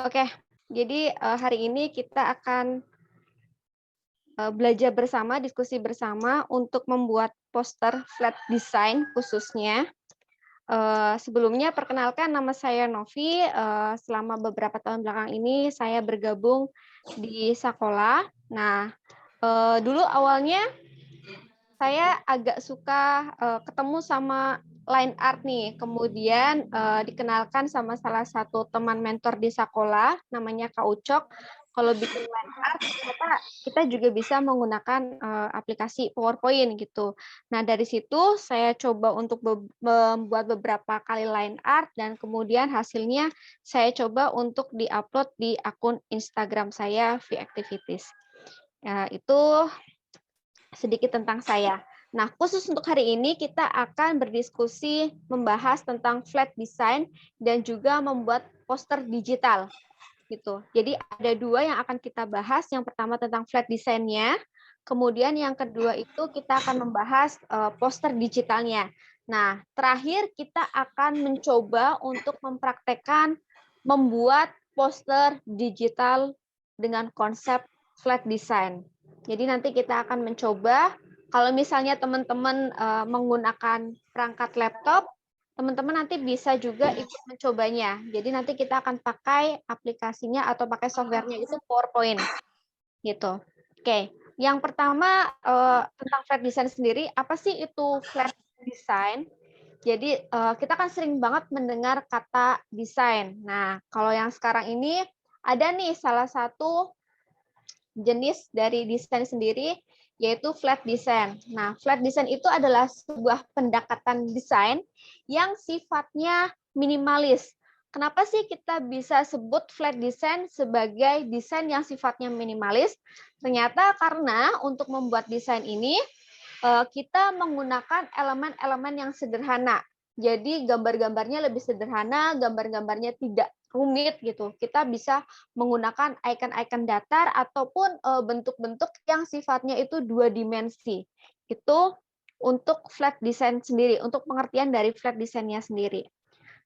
Oke, jadi hari ini kita akan belajar bersama, diskusi bersama untuk membuat poster flat design khususnya. Sebelumnya perkenalkan nama saya Novi, selama beberapa tahun belakang ini saya bergabung di Sakola. Nah, dulu awalnya saya agak suka ketemu sama line art nih, kemudian dikenalkan sama salah satu teman mentor di Sakola, namanya Kak Ucok. Kalau bikin line art, ternyata kita juga bisa menggunakan aplikasi PowerPoint gitu. Nah, dari situ saya coba untuk membuat beberapa kali line art, dan kemudian hasilnya saya coba untuk di-upload di akun Instagram saya, V-Activities. Ya, itu sedikit tentang saya. Nah, khusus untuk hari ini kita akan berdiskusi membahas tentang flat design dan juga membuat poster digital gitu. Jadi ada dua yang akan kita bahas. Yang pertama tentang flat design-nya, kemudian yang kedua itu kita akan membahas poster digitalnya. Nah, terakhir kita akan mencoba untuk mempraktekkan membuat poster digital dengan konsep flat design. Jadi nanti kita akan mencoba, kalau misalnya teman-teman menggunakan perangkat laptop, teman-teman nanti bisa juga ikut mencobanya. Jadi nanti kita akan pakai aplikasinya atau pakai softwarenya itu PowerPoint gitu. Oke, yang pertama tentang flat design sendiri, apa sih itu flat design? Jadi kita kan sering banget mendengar kata desain. Nah, kalau yang sekarang ini ada nih salah satu jenis dari desain sendiri, yaitu flat design. Nah, flat design itu adalah sebuah pendekatan desain yang sifatnya minimalis. Kenapa sih kita bisa sebut flat design sebagai desain yang sifatnya minimalis? Ternyata karena untuk membuat desain ini kita menggunakan elemen-elemen yang sederhana. Jadi gambar-gambarnya lebih sederhana, gambar-gambarnya tidak rumit gitu. Kita bisa menggunakan icon-icon datar ataupun bentuk-bentuk yang sifatnya itu dua dimensi. Itu untuk flat design sendiri, untuk pengertian dari flat design-nya sendiri.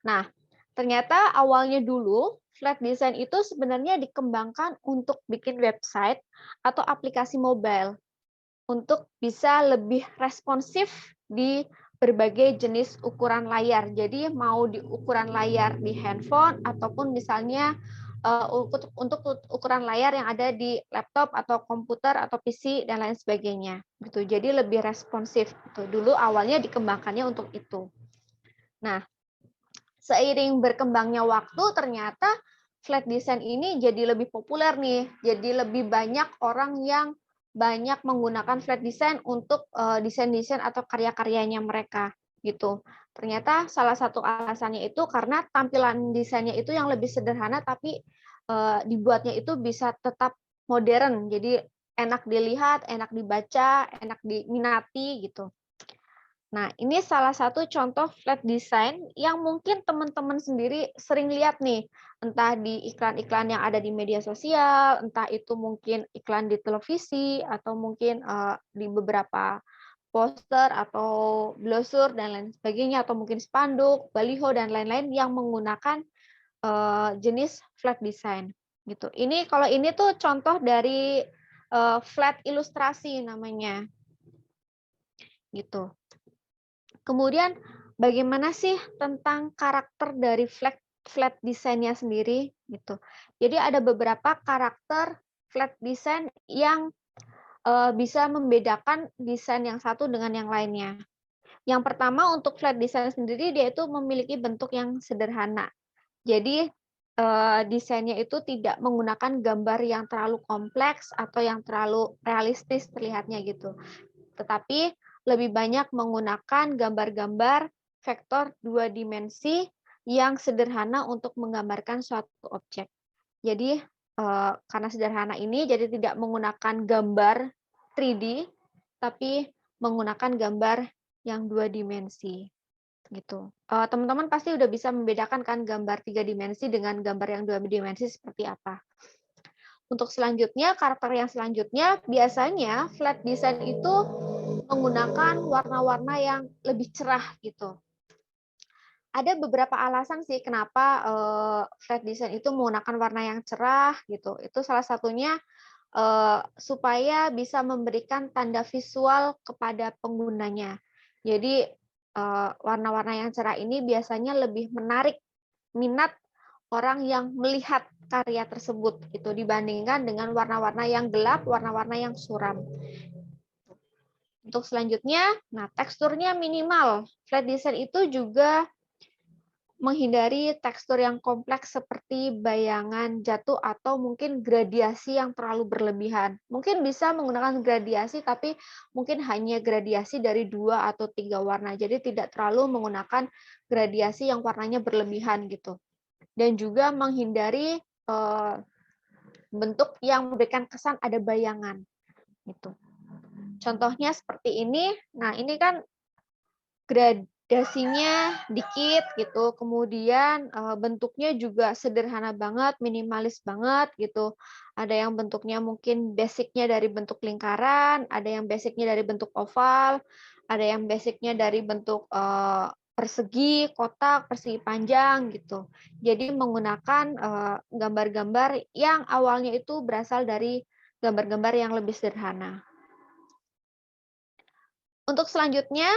Nah, ternyata awalnya dulu flat design itu sebenarnya dikembangkan untuk bikin website atau aplikasi mobile untuk bisa lebih responsif di berbagai jenis ukuran layar. Jadi mau di ukuran layar di handphone ataupun misalnya untuk ukuran layar yang ada di laptop atau komputer atau PC dan lain sebagainya. Gitu. Jadi lebih responsif. Gitu. Dulu awalnya dikembangkannya untuk itu. Nah, seiring berkembangnya waktu ternyata flat design ini jadi lebih populer nih. Jadi lebih banyak orang yang banyak menggunakan flat design untuk desain-desain atau karya-karyanya mereka gitu. Ternyata salah satu alasannya itu karena tampilan desainnya itu yang lebih sederhana tapi dibuatnya itu bisa tetap modern. Jadi enak dilihat, enak dibaca, enak diminati gitu. Nah, ini salah satu contoh flat design yang mungkin teman-teman sendiri sering lihat nih, entah di iklan-iklan yang ada di media sosial, entah itu mungkin iklan di televisi, atau mungkin di beberapa poster atau brosur dan lain sebagainya, atau mungkin spanduk, baliho dan lain-lain yang menggunakan jenis flat design gitu. Ini kalau ini tuh contoh dari flat ilustrasi namanya gitu. Kemudian bagaimana sih tentang karakter dari flat design-nya sendiri gitu. Jadi ada beberapa karakter flat design yang bisa membedakan desain yang satu dengan yang lainnya. Yang pertama untuk flat design sendiri dia itu memiliki bentuk yang sederhana. Jadi desainnya itu tidak menggunakan gambar yang terlalu kompleks atau yang terlalu realistis terlihatnya gitu. Tetapi lebih banyak menggunakan gambar-gambar vektor dua dimensi yang sederhana untuk menggambarkan suatu objek. Jadi karena sederhana ini jadi tidak menggunakan gambar 3D tapi menggunakan gambar yang dua dimensi gitu. Teman-teman pasti udah bisa membedakan kan gambar tiga dimensi dengan gambar yang dua dimensi seperti apa. Untuk selanjutnya, karakter yang selanjutnya biasanya flat design itu menggunakan warna-warna yang lebih cerah gitu. Ada beberapa alasan sih kenapa, flat design itu menggunakan warna yang cerah gitu. Itu salah satunya, supaya bisa memberikan tanda visual kepada penggunanya. Jadi, warna-warna yang cerah ini biasanya lebih menarik minat orang yang melihat karya tersebut gitu, dibandingkan dengan warna-warna yang gelap, warna-warna yang suram. Untuk selanjutnya, nah teksturnya minimal. Flat design itu juga menghindari tekstur yang kompleks seperti bayangan jatuh atau mungkin gradiasi yang terlalu berlebihan. Mungkin bisa menggunakan gradiasi, tapi mungkin hanya gradiasi dari 2 atau 3 warna. Jadi tidak terlalu menggunakan gradiasi yang warnanya berlebihan gitu. Dan juga menghindari bentuk yang memberikan kesan ada bayangan gitu. Contohnya seperti ini. Nah, ini kan gradasinya dikit gitu, kemudian, bentuknya juga sederhana banget, minimalis banget gitu. Ada yang bentuknya mungkin basic-nya dari bentuk lingkaran, ada yang basic-nya dari bentuk oval, ada yang basic-nya dari bentuk, persegi, kotak, persegi panjang gitu. Jadi menggunakan, gambar-gambar yang awalnya itu berasal dari gambar-gambar yang lebih sederhana. Untuk selanjutnya,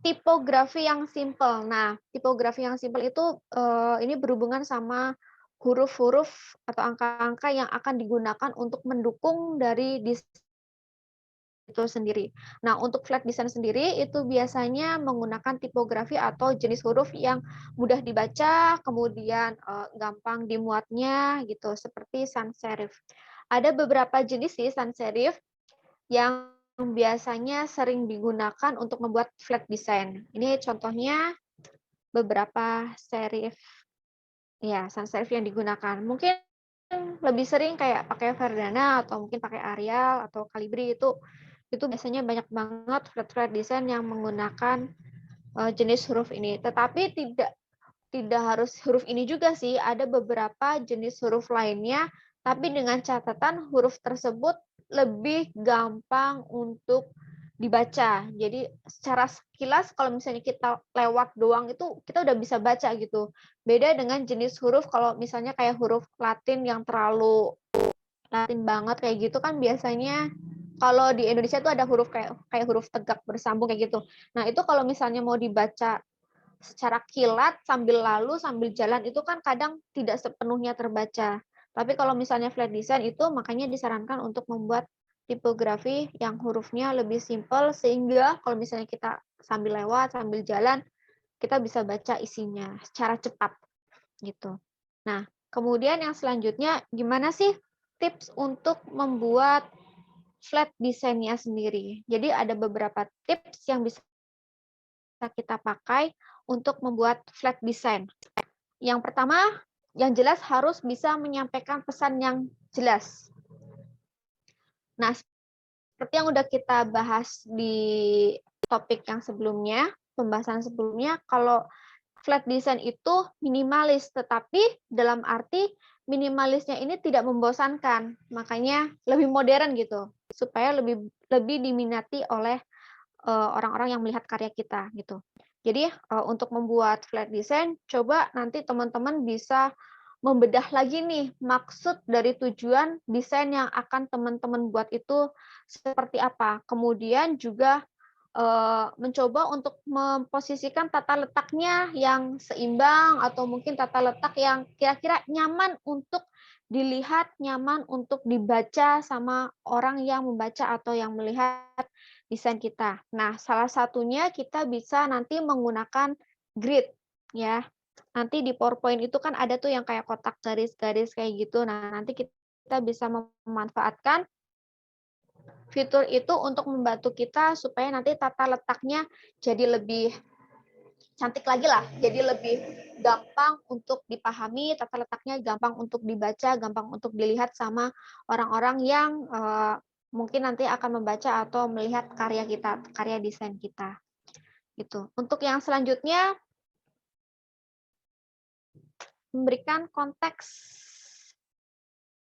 tipografi yang simpel. Nah, tipografi yang simpel itu, ini berhubungan sama huruf-huruf atau angka-angka yang akan digunakan untuk mendukung dari desain itu sendiri. Nah, untuk flat design sendiri itu biasanya menggunakan tipografi atau jenis huruf yang mudah dibaca, kemudian, gampang dimuatnya gitu, seperti sans serif. Ada beberapa jenis sih sans serif yang biasanya sering digunakan untuk membuat flat design. Ini contohnya beberapa serif, ya, sans serif yang digunakan. Mungkin lebih sering kayak pakai Verdana atau mungkin pakai Arial atau Calibri itu biasanya banyak banget flat design yang menggunakan, jenis huruf ini. Tetapi tidak tidak harus huruf ini juga sih, ada beberapa jenis huruf lainnya, tapi dengan catatan huruf tersebut lebih gampang untuk dibaca. Jadi secara sekilas kalau misalnya kita lewat doang itu kita udah bisa baca gitu. Beda dengan jenis huruf kalau misalnya kayak huruf Latin yang terlalu Latin banget kayak gitu kan biasanya kalau di Indonesia tuh ada huruf kayak kayak huruf tegak bersambung kayak gitu. Nah, itu kalau misalnya mau dibaca secara kilat sambil lalu, sambil jalan itu kan kadang tidak sepenuhnya terbaca. Tapi kalau misalnya flat design itu makanya disarankan untuk membuat tipografi yang hurufnya lebih simpel sehingga kalau misalnya kita sambil lewat, sambil jalan, kita bisa baca isinya secara cepat gitu. Nah, kemudian yang selanjutnya gimana sih tips untuk membuat flat design-nya sendiri? Jadi ada beberapa tips yang bisa kita pakai untuk membuat flat design. Yang pertama, yang jelas harus bisa menyampaikan pesan yang jelas. Nah, seperti yang udah kita bahas di topik yang sebelumnya, pembahasan sebelumnya, kalau flat design itu minimalis, tetapi dalam arti minimalisnya ini tidak membosankan, makanya lebih modern gitu, supaya lebih lebih diminati oleh orang-orang yang melihat karya kita gitu. Jadi untuk membuat flat design, coba nanti teman-teman bisa membedah lagi nih maksud dari tujuan desain yang akan teman-teman buat itu seperti apa. Kemudian juga mencoba untuk memposisikan tata letaknya yang seimbang atau mungkin tata letak yang kira-kira nyaman untuk dilihat, nyaman untuk dibaca sama orang yang membaca atau yang melihat desain kita. Nah, salah satunya kita bisa nanti menggunakan grid ya. Nanti di PowerPoint itu kan ada tuh yang kayak kotak garis-garis kayak gitu. Nah, nanti kita bisa memanfaatkan fitur itu untuk membantu kita supaya nanti tata letaknya jadi lebih cantik lagi lah, jadi lebih gampang untuk dipahami, tata letaknya gampang untuk dibaca, gampang untuk dilihat sama orang-orang yang mungkin nanti akan membaca atau melihat karya kita, karya desain kita. Gitu. Untuk yang selanjutnya, memberikan konteks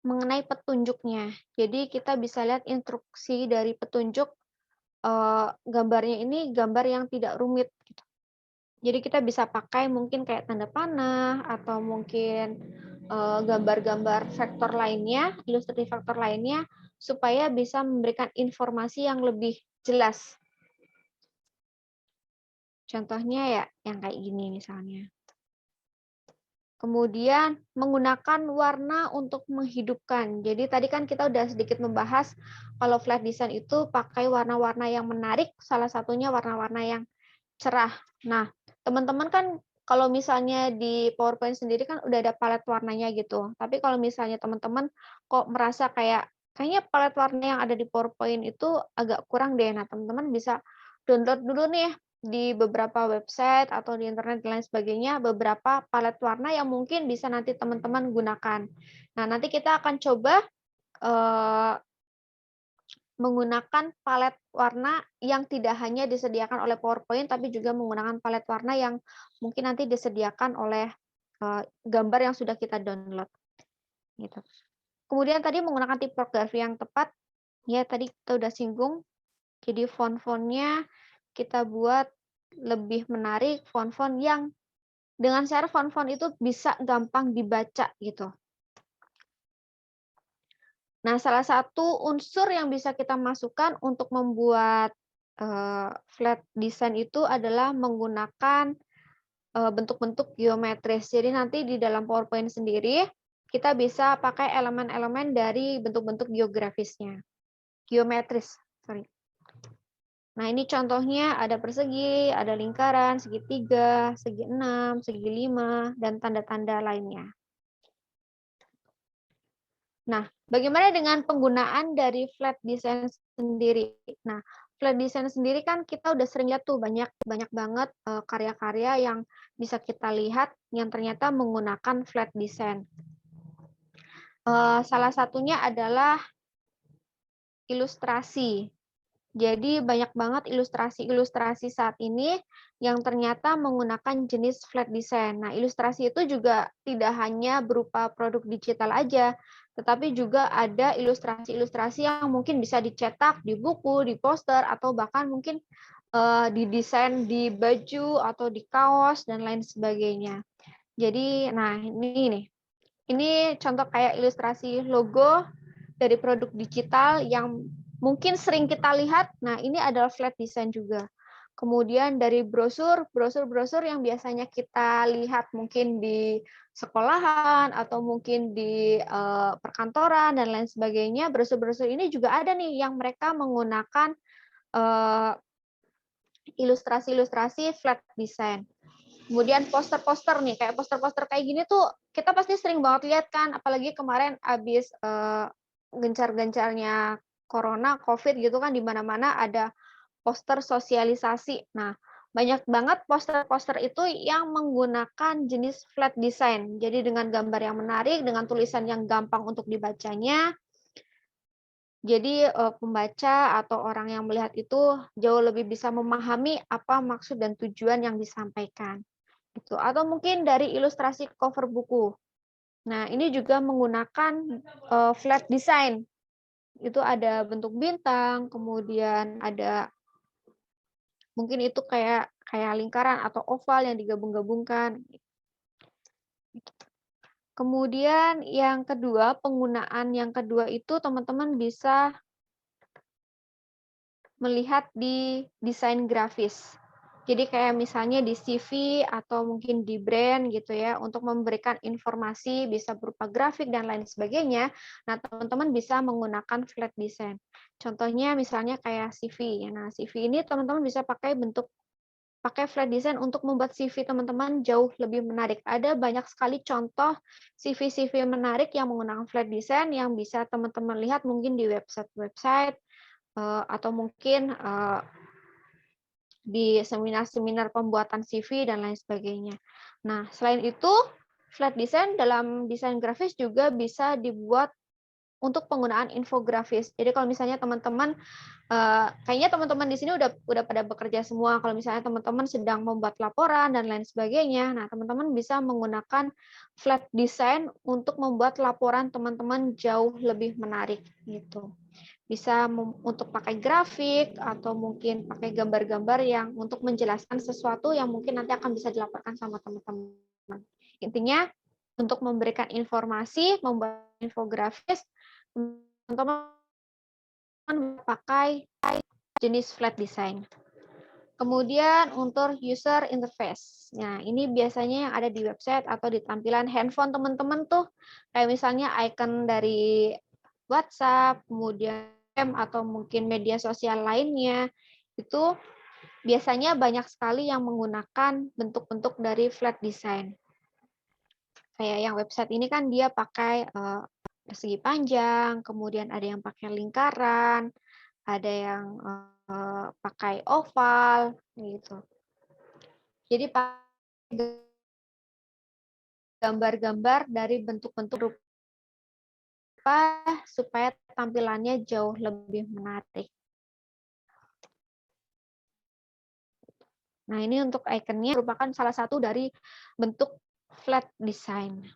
mengenai petunjuknya. Jadi kita bisa lihat instruksi dari petunjuk gambarnya ini gambar yang tidak rumit. Gitu. Jadi kita bisa pakai mungkin kayak tanda panah atau mungkin gambar-gambar vektor lainnya, ilustratif vektor lainnya, supaya bisa memberikan informasi yang lebih jelas. Contohnya ya yang kayak gini misalnya. Kemudian menggunakan warna untuk menghidupkan. Jadi tadi kan kita udah sedikit membahas kalau flat design itu pakai warna-warna yang menarik, salah satunya warna-warna yang cerah. Nah, teman-teman kan kalau misalnya di PowerPoint sendiri kan udah ada palet warnanya gitu. Tapi kalau misalnya teman-teman kok merasa kayaknya palet warna yang ada di PowerPoint itu agak kurang deh. Nah, teman-teman bisa download dulu nih di beberapa website atau di internet dan lain sebagainya beberapa palet warna yang mungkin bisa nanti teman-teman gunakan. Nah, nanti kita akan coba eh, menggunakan palet warna yang tidak hanya disediakan oleh PowerPoint, tapi juga menggunakan palet warna yang mungkin nanti disediakan oleh gambar yang sudah kita download. Gitu. Kemudian tadi menggunakan tipografi yang tepat, ya tadi kita udah singgung. Jadi font-fontnya kita buat lebih menarik, font-font yang dengan share font-font itu bisa gampang dibaca gitu. Nah, salah satu unsur yang bisa kita masukkan untuk membuat flat design itu adalah menggunakan bentuk-bentuk geometris. Jadi nanti di dalam PowerPoint sendiri kita bisa pakai elemen-elemen dari bentuk-bentuk geografisnya. Geometris, sorry. Nah, ini contohnya ada persegi, ada lingkaran, segitiga, segi 6, segi 5, dan tanda-tanda lainnya. Nah, bagaimana dengan penggunaan dari flat design sendiri? Nah, flat design sendiri kan kita udah sering lihat tuh banyak banget karya-karya yang bisa kita lihat yang ternyata menggunakan flat design. Salah satunya adalah ilustrasi. Jadi banyak banget ilustrasi-ilustrasi saat ini yang ternyata menggunakan jenis flat design. Nah, ilustrasi itu juga tidak hanya berupa produk digital aja, tetapi juga ada ilustrasi-ilustrasi yang mungkin bisa dicetak di buku, di poster, atau bahkan mungkin didesain di baju atau di kaos dan lain sebagainya. Jadi, nah ini nih, ini contoh kayak ilustrasi logo dari produk digital yang mungkin sering kita lihat. Nah, ini adalah flat design juga. Kemudian dari brosur yang biasanya kita lihat mungkin di sekolahan atau mungkin di perkantoran dan lain sebagainya, brosur-brosur ini juga ada nih yang mereka menggunakan ilustrasi-ilustrasi flat design. Kemudian poster-poster nih, kayak poster-poster kayak gini tuh kita pasti sering banget lihat kan, apalagi kemarin habis gencar-gencarnya corona, COVID gitu kan, di mana-mana ada poster sosialisasi. Nah, banyak banget poster-poster itu yang menggunakan jenis flat design. Jadi dengan gambar yang menarik, dengan tulisan yang gampang untuk dibacanya. Jadi pembaca atau orang yang melihat itu jauh lebih bisa memahami apa maksud dan tujuan yang disampaikan. Gitu. Atau mungkin dari ilustrasi cover buku. Nah, ini juga menggunakan flat design. Itu ada bentuk bintang, kemudian ada mungkin itu kayak lingkaran atau oval yang digabung-gabungkan. Kemudian yang kedua, penggunaan yang kedua itu teman-teman bisa melihat di desain grafis. Jadi kayak misalnya di CV atau mungkin di brand gitu ya, untuk memberikan informasi bisa berupa grafik dan lain sebagainya. Nah, teman-teman bisa menggunakan flat design. Contohnya misalnya kayak CV. Nah, CV ini teman-teman bisa pakai flat design untuk membuat CV teman-teman jauh lebih menarik. Ada banyak sekali contoh CV-CV menarik yang menggunakan flat design yang bisa teman-teman lihat mungkin di website-website atau mungkin di seminar-seminar pembuatan CV dan lain sebagainya. Nah, selain itu, flat design dalam desain grafis juga bisa dibuat untuk penggunaan infografis. Jadi kalau misalnya teman-teman, kayaknya teman-teman di sini udah pada bekerja semua. Kalau misalnya teman-teman sedang membuat laporan dan lain sebagainya, nah teman-teman bisa menggunakan flat design untuk membuat laporan teman-teman jauh lebih menarik gitu. Bisa untuk pakai grafik atau mungkin pakai gambar-gambar yang untuk menjelaskan sesuatu yang mungkin nanti akan bisa dilaporkan sama teman-teman. Intinya untuk memberikan informasi, membuat infografis, teman-teman pakai jenis flat design. Kemudian untuk user interface. Nah, ini biasanya yang ada di website atau di tampilan handphone teman-teman tuh, kayak misalnya icon dari WhatsApp, kemudian atau mungkin media sosial lainnya, itu biasanya banyak sekali yang menggunakan bentuk-bentuk dari flat design. Kayak yang website ini kan dia pakai persegi panjang, kemudian ada yang pakai lingkaran, ada yang pakai oval gitu. Jadi pakai gambar-gambar dari bentuk-bentuk rupa supaya tampilannya jauh lebih menarik. Nah, ini untuk ikonnya merupakan salah satu dari bentuk flat design.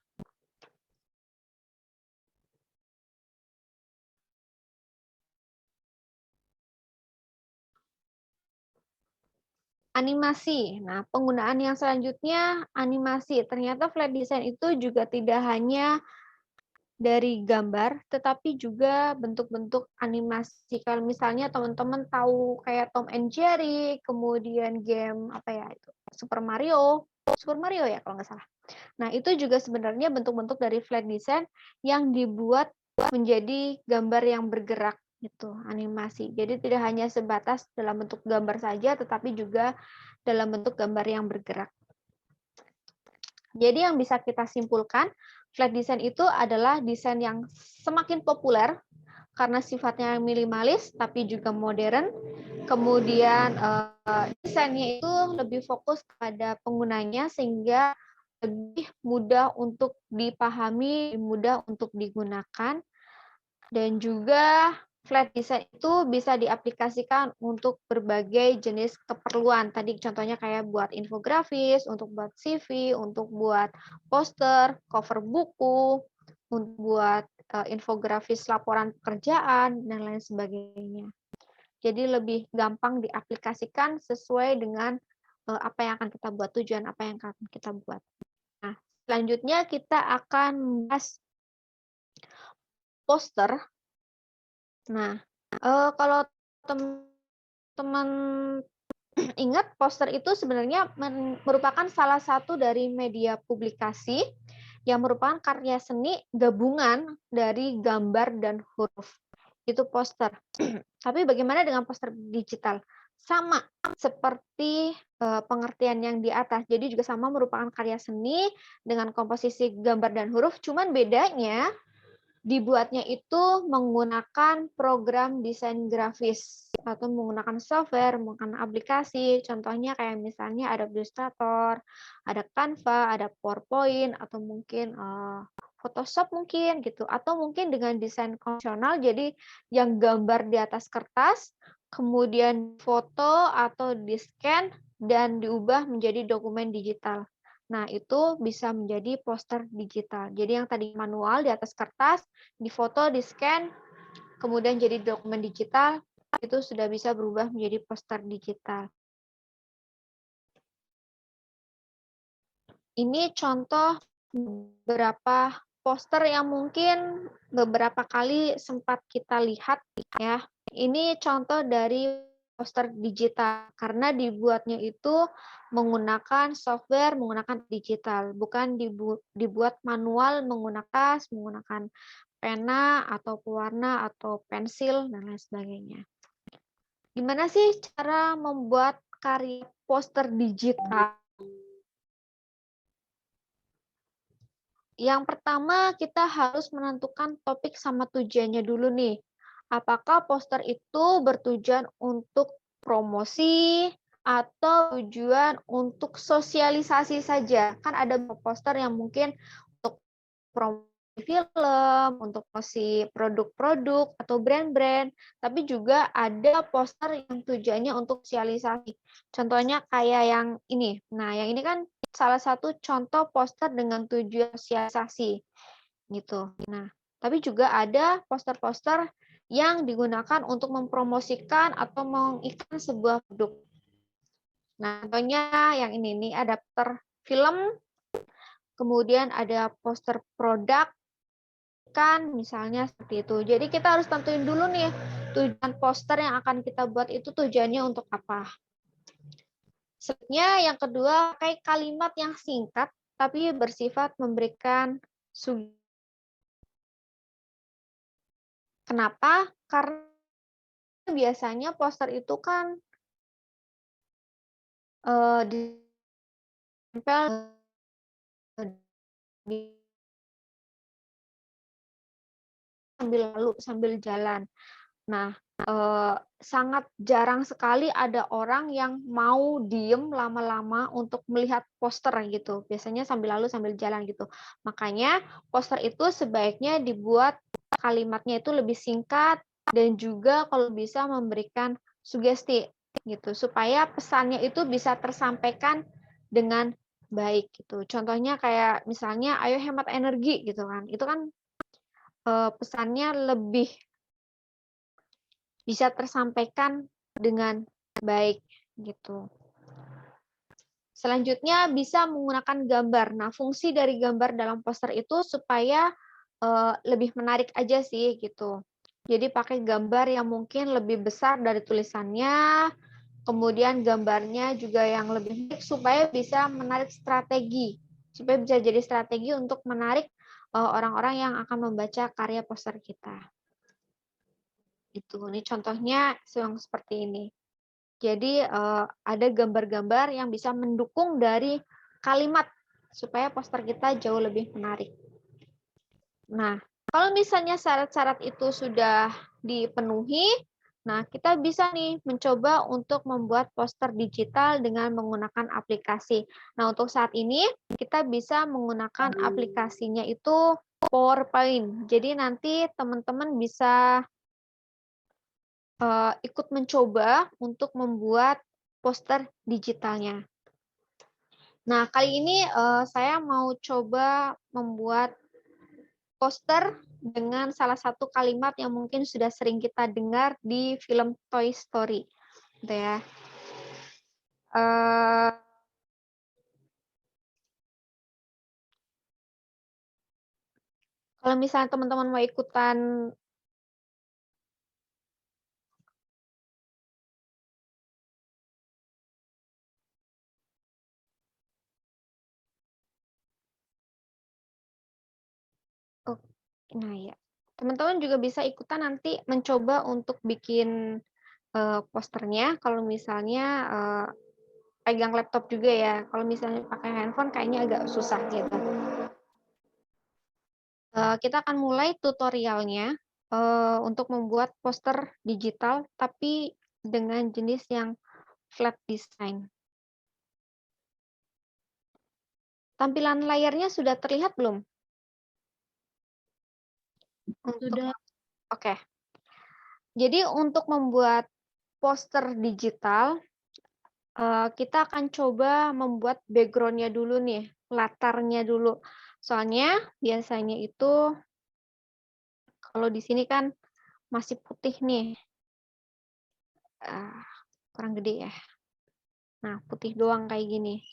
Animasi. Nah, penggunaan yang selanjutnya animasi. Ternyata flat design itu juga tidak hanya dari gambar, tetapi juga bentuk-bentuk animasi. Kalau misalnya teman-teman tahu kayak Tom and Jerry, kemudian game apa ya itu Super Mario ya kalau nggak salah. Nah, itu juga sebenarnya bentuk-bentuk dari flat design yang dibuat menjadi gambar yang bergerak gitu, animasi. Jadi tidak hanya sebatas dalam bentuk gambar saja, tetapi juga dalam bentuk gambar yang bergerak. Jadi yang bisa kita simpulkan, flat design itu adalah desain yang semakin populer karena sifatnya minimalis tapi juga modern. Kemudian desainnya itu lebih fokus kepada penggunanya sehingga lebih mudah untuk dipahami, mudah untuk digunakan, dan juga flat design itu bisa diaplikasikan untuk berbagai jenis keperluan. Tadi contohnya kayak buat infografis, untuk buat CV, untuk buat poster, cover buku, untuk buat infografis laporan pekerjaan, dan lain sebagainya. Jadi lebih gampang diaplikasikan sesuai dengan apa yang akan kita buat, tujuan apa yang akan kita buat. Nah, selanjutnya kita akan membahas poster. Nah, kalau teman-teman ingat, poster itu sebenarnya merupakan salah satu dari media publikasi yang merupakan karya seni gabungan dari gambar dan huruf. Itu poster. Tapi bagaimana dengan poster digital? Sama seperti pengertian yang di atas. Jadi juga sama merupakan karya seni dengan komposisi gambar dan huruf, cuman bedanya dibuatnya itu menggunakan program desain grafis atau menggunakan software, menggunakan aplikasi. Contohnya kayak misalnya ada Illustrator, ada Canva, ada PowerPoint, atau mungkin Photoshop mungkin gitu. Atau mungkin dengan desain konvensional, jadi yang gambar di atas kertas, kemudian foto atau di-scan dan diubah menjadi dokumen digital. Nah, itu bisa menjadi poster digital. Jadi yang tadi manual di atas kertas, difoto, di-scan, kemudian jadi dokumen digital, itu sudah bisa berubah menjadi poster digital. Ini contoh beberapa poster yang mungkin beberapa kali sempat kita lihat ya. Ini contoh dari poster digital karena dibuatnya itu menggunakan software, menggunakan digital, bukan dibuat manual menggunakan pena atau pewarna atau pensil dan lain sebagainya. Gimana sih cara membuat karya poster digital? Yang pertama, kita harus menentukan topik sama tujuannya dulu nih. Apakah poster itu bertujuan untuk promosi atau tujuan untuk sosialisasi saja? Kan ada poster yang mungkin untuk promosi film, untuk promosi produk-produk atau brand-brand, tapi juga ada poster yang tujuannya untuk sosialisasi. Contohnya kayak yang ini. Nah, yang ini kan salah satu contoh poster dengan tujuan sosialisasi gitu. Nah, tapi juga ada poster-poster yang digunakan untuk mempromosikan atau mengiklan sebuah produk. Nah, contohnya yang ini nih, adapter film, kemudian ada poster produk, kan misalnya seperti itu. Jadi kita harus tentuin dulu nih tujuan poster yang akan kita buat itu tujuannya untuk apa. Selanjutnya yang kedua, pakai kalimat yang singkat tapi bersifat memberikan sugesti. Kenapa? Karena biasanya poster itu kan ditempel di sambil jalan. Nah, sangat jarang sekali ada orang yang mau diem lama-lama untuk melihat poster gitu. Biasanya sambil lalu sambil jalan gitu. Makanya poster itu sebaiknya dibuat kalimatnya itu lebih singkat dan juga kalau bisa memberikan sugesti gitu supaya pesannya itu bisa tersampaikan dengan baik gitu. Contohnya kayak misalnya ayo hemat energi gitu kan. Itu kan pesannya lebih bisa tersampaikan dengan baik gitu. Selanjutnya bisa menggunakan gambar. Nah, fungsi dari gambar dalam poster itu supaya lebih menarik aja sih gitu. Jadi pakai gambar yang mungkin lebih besar dari tulisannya, kemudian gambarnya juga yang lebih baik supaya bisa menarik strategi, supaya bisa jadi strategi untuk menarik orang-orang yang akan membaca karya poster kita. Itu, ini contohnya yang seperti ini. Jadi ada gambar-gambar yang bisa mendukung dari kalimat supaya poster kita jauh lebih menarik. Nah, kalau misalnya syarat-syarat itu sudah dipenuhi, nah kita bisa nih mencoba untuk membuat poster digital dengan menggunakan aplikasi. Nah, untuk saat ini kita bisa menggunakan aplikasinya itu PowerPoint. Jadi nanti teman-teman bisa ikut mencoba untuk membuat poster digitalnya. Nah, kali ini saya mau coba membuat poster dengan salah satu kalimat yang mungkin sudah sering kita dengar di film Toy Story. Gitu ya. Kalau misalnya teman-teman mau ikutan nah ya, teman-teman juga bisa ikutan nanti mencoba untuk bikin posternya. Kalau misalnya pegang laptop juga ya. Kalau misalnya pakai handphone kayaknya agak susah gitu. Kita akan mulai tutorialnya untuk membuat poster digital, tapi dengan jenis yang flat design. Tampilan layarnya sudah terlihat belum? Sudah. Oke. Jadi untuk membuat poster digital, kita akan coba membuat background-nya dulu nih, latarnya dulu. Soalnya biasanya itu kalau di sini kan masih putih nih. Kurang gede ya. Nah, putih doang kayak gini.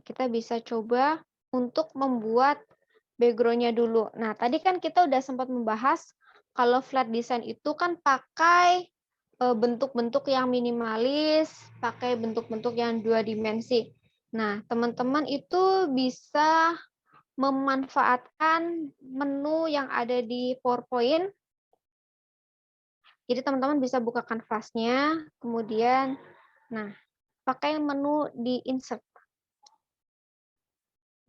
Kita bisa coba untuk membuat background-nya dulu. Nah, tadi kan kita udah sempat membahas kalau flat design itu kan pakai bentuk-bentuk yang minimalis, pakai bentuk-bentuk yang 2 dimensi. Nah, teman-teman itu bisa memanfaatkan menu yang ada di PowerPoint. Jadi teman-teman bisa buka kanvasnya, kemudian pakai menu di insert.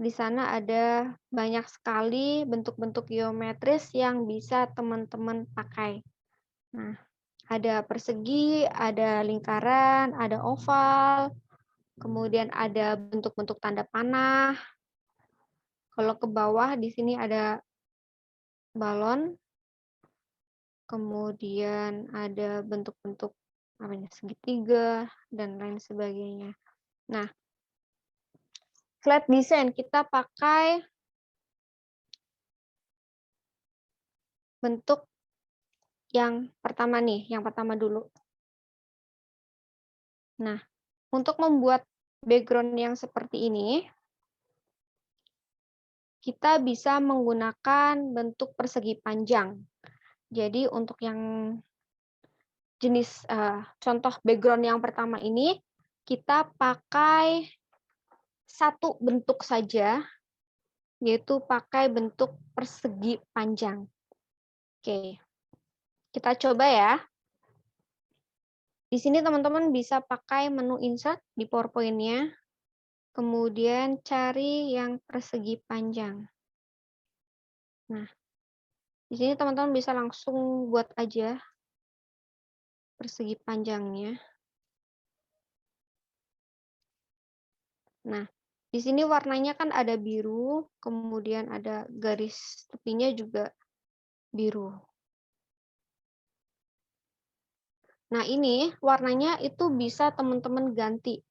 Di sana ada banyak sekali bentuk-bentuk geometris yang bisa teman-teman pakai. Nah, ada persegi, ada lingkaran, ada oval, kemudian ada bentuk-bentuk tanda panah. Kalau ke bawah di sini ada balon, kemudian ada bentuk-bentuk segitiga dan lain sebagainya. Nah, flat design kita pakai bentuk yang pertama nih, yang pertama dulu. Nah, untuk membuat background yang seperti ini, kita bisa menggunakan bentuk persegi panjang. Jadi untuk yang jenis contoh background yang pertama ini, kita pakai satu bentuk saja, yaitu pakai bentuk persegi panjang. Oke, kita coba ya. Di sini teman-teman bisa pakai menu insert di PowerPoint-nya, kemudian cari yang persegi panjang. Nah, di sini teman-teman bisa langsung buat aja persegi panjangnya. Nah, di sini warnanya kan ada biru, kemudian ada garis tepinya juga biru. Nah, ini warnanya itu bisa teman-teman ganti.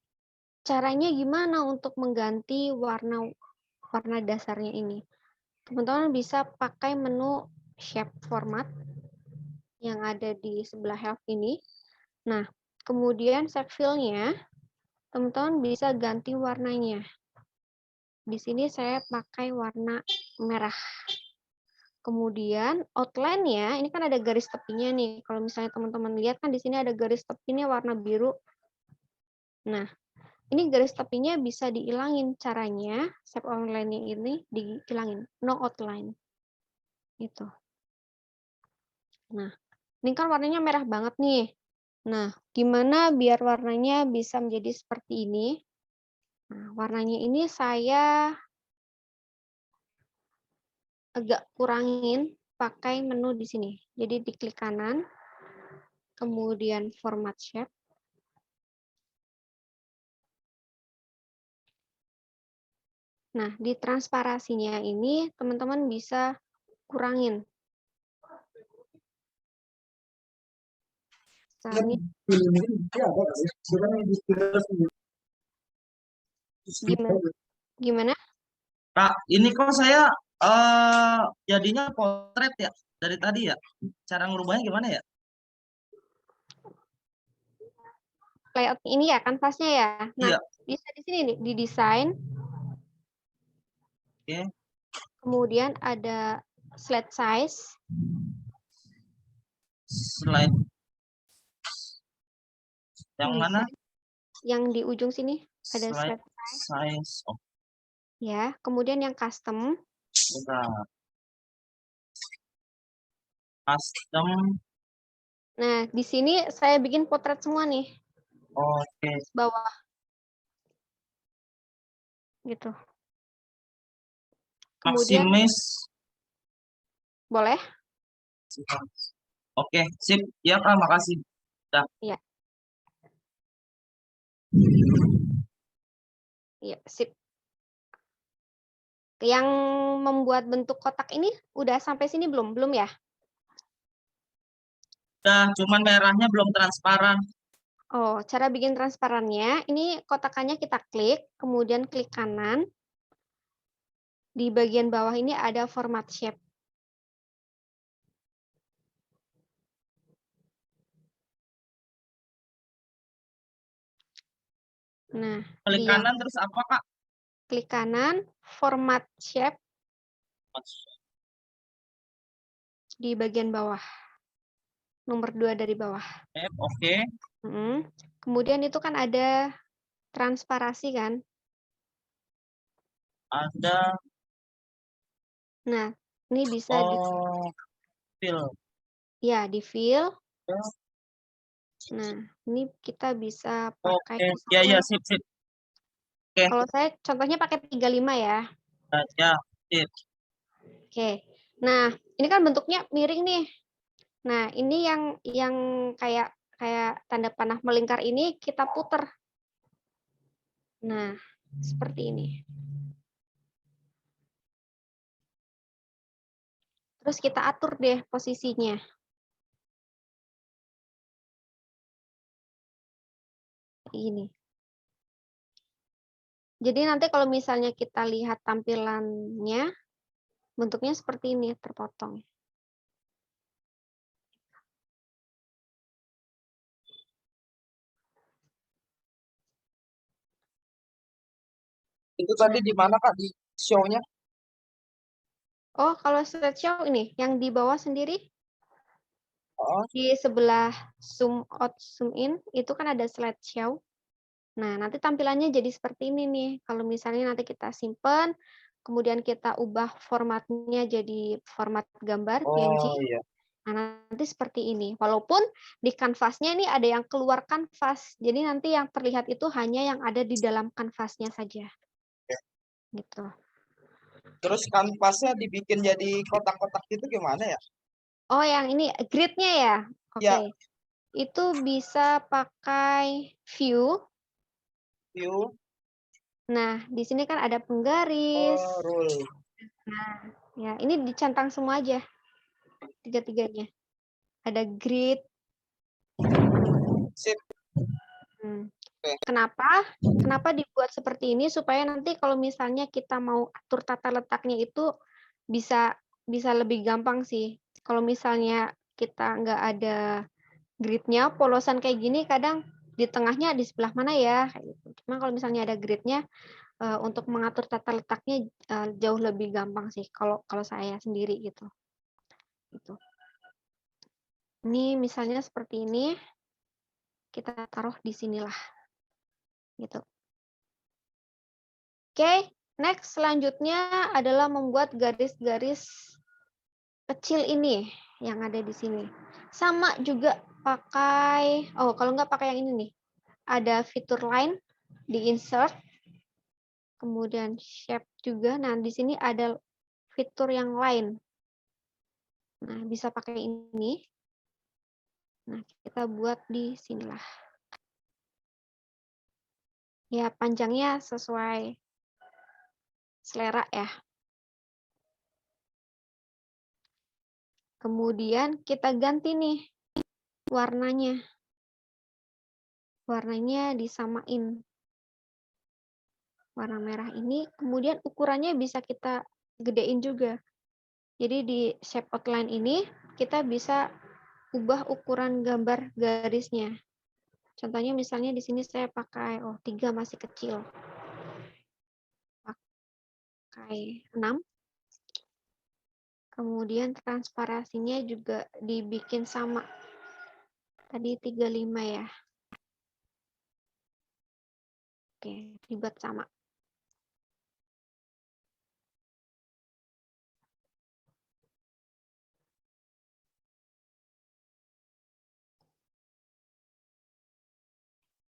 Caranya gimana untuk mengganti warna dasarnya ini? Teman-teman bisa pakai menu shape format yang ada di sebelah help ini. Nah, kemudian shape fill-nya, teman-teman bisa ganti warnanya. Di sini saya pakai warna merah. Kemudian outline-nya, ini kan ada garis tepinya nih. Kalau misalnya teman-teman lihat kan di sini ada garis tepinya warna biru. Nah, ini garis tepinya bisa dihilangin. Caranya, shape outline-nya ini dihilangin. No outline. Gitu. Nah, ini kan warnanya merah banget nih. Nah, gimana biar warnanya bisa menjadi seperti ini? Nah, warnanya ini saya agak kurangin pakai menu di sini. Jadi diklik kanan, kemudian format shape. Nah, di transparasinya ini teman-teman bisa kurangin. Misalnya, gimana? Kak, ini kok saya jadinya potret ya dari tadi ya. Cara ngerubahnya gimana ya? Layout ini ya, kanvasnya ya. Nah, Iya. bisa di sini nih, di desain. Oke. Kemudian ada slide size. Slide yang mana? Yang di ujung sini ada Slide slide size. size. Oh, Ya, kemudian yang custom. bentar. Custom. Nah, di sini saya bikin potret semua nih. Oke. Bawah. Gitu. Kemudian, Maximis. boleh? Oke, sip. Ya, Kak, makasih. Dah. Iya. Iya, sip. Yang membuat bentuk kotak ini udah sampai sini belum? Belum ya? Udah, cuman merahnya belum transparan. Oh, cara bikin transparannya, ini kotakannya kita klik, kemudian klik kanan. Di bagian bawah ini ada format shape. Nah, Klik kanan terus apa, Kak? Klik kanan, format shape di bagian bawah. Nomor 2 dari bawah. Oke. Kemudian itu kan ada transparasi kan? Ada. Nah, ini bisa di fill. Ya, di fill. Nah, ini kita bisa pakai. Oke, ya, sip, sip. Oke. Kalau saya contohnya pakai 35 ya. Ya, sip. Oke. Nah, ini kan bentuknya miring nih. Nah, ini yang kayak tanda panah melingkar ini kita puter. Nah, seperti ini. Terus kita atur deh posisinya. Ini. Jadi nanti kalau misalnya kita lihat tampilannya, bentuknya seperti ini, terpotong. Itu tadi di mana Kak di show-nya? Oh, kalau slideshow ini yang di bawah sendiri Oh, di sebelah zoom out, zoom in itu kan ada slideshow. Nah, nanti tampilannya jadi seperti ini nih. Kalau misalnya nanti kita simpan, kemudian kita ubah formatnya jadi format gambar PNG. oh iya. Nah, nanti seperti ini. Walaupun di kanvasnya ini ada yang keluar kanvas. Jadi nanti yang terlihat itu hanya yang ada di dalam kanvasnya saja. Oke. Gitu. Terus kanvasnya dibikin jadi kotak-kotak gitu gimana ya? Oh, yang ini grid-nya ya? Ya, Oke. Itu bisa pakai view. view, Nah, di sini kan ada penggaris. rule. Nah, ya ini dicentang semua aja. Tiga-tiganya. Ada grid. Sip. Oke. Kenapa? Kenapa dibuat seperti ini? Supaya nanti kalau misalnya kita mau atur tata letaknya itu bisa bisa lebih gampang sih. Kalau misalnya kita nggak ada gridnya, polosan kayak gini kadang di tengahnya di sebelah mana ya? Kayak gitu. Cuma kalau misalnya ada gridnya, untuk mengatur tata letaknya jauh lebih gampang sih. Kalau kalau saya sendiri gitu. Gitu. Ini misalnya seperti ini, kita taruh di sinilah. Gitu. Oke, next selanjutnya adalah membuat garis-garis kecil ini yang ada di sini. Sama juga pakai, oh kalau nggak pakai yang ini nih, ada fitur line di insert, kemudian shape juga. Nah di sini ada fitur yang lain. Nah bisa pakai ini. Nah kita buat di sinilah. Ya panjangnya sesuai selera ya. Kemudian kita ganti nih warnanya. Warnanya disamain. Warna merah ini, kemudian ukurannya bisa kita gedein juga. Jadi di shape outline ini, kita bisa ubah ukuran gambar garisnya. Contohnya misalnya di sini saya pakai, 3 masih kecil. Pakai 6. Kemudian transparasinya juga dibikin sama. Tadi 35 ya. Oke, dibuat sama.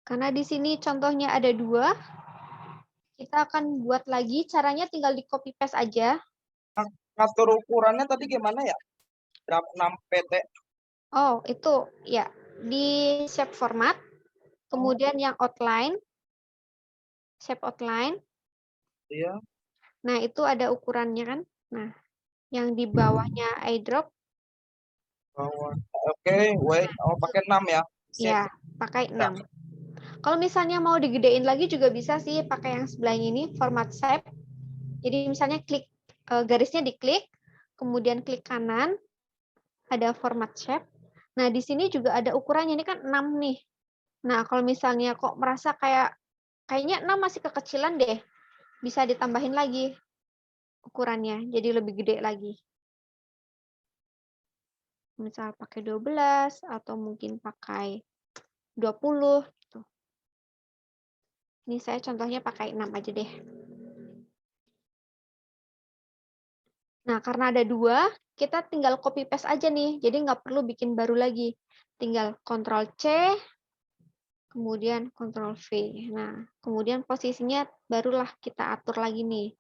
Karena di sini contohnya ada 2, kita akan buat lagi. Caranya tinggal di copy paste aja. Ngatur ukurannya tadi gimana ya? Berapa 6 PT? Oh, itu ya di shape format, kemudian yang outline, shape outline. Iya. Nah, itu ada ukurannya kan. Nah, yang di bawahnya eyedrop. Bawah. Oke, wait. Oh, pakai 6 ya. Sip. Ya, pakai Ya. 6. Kalau misalnya mau digedein lagi juga bisa sih pakai yang sebelahnya ini, format shape. Jadi misalnya klik garisnya diklik, kemudian klik kanan, ada format shape. Nah, di sini juga ada ukurannya, ini kan 6 nih. Nah, kalau misalnya kok merasa kayaknya 6 masih kekecilan deh, bisa ditambahin lagi ukurannya, jadi lebih gede lagi. Misal pakai 12 atau mungkin pakai 20 gitu. Ini saya contohnya pakai 6 aja deh. Nah, karena ada 2, kita tinggal copy paste aja nih, jadi nggak perlu bikin baru lagi. Tinggal Ctrl C, kemudian Ctrl V. Nah, kemudian posisinya barulah kita atur lagi nih.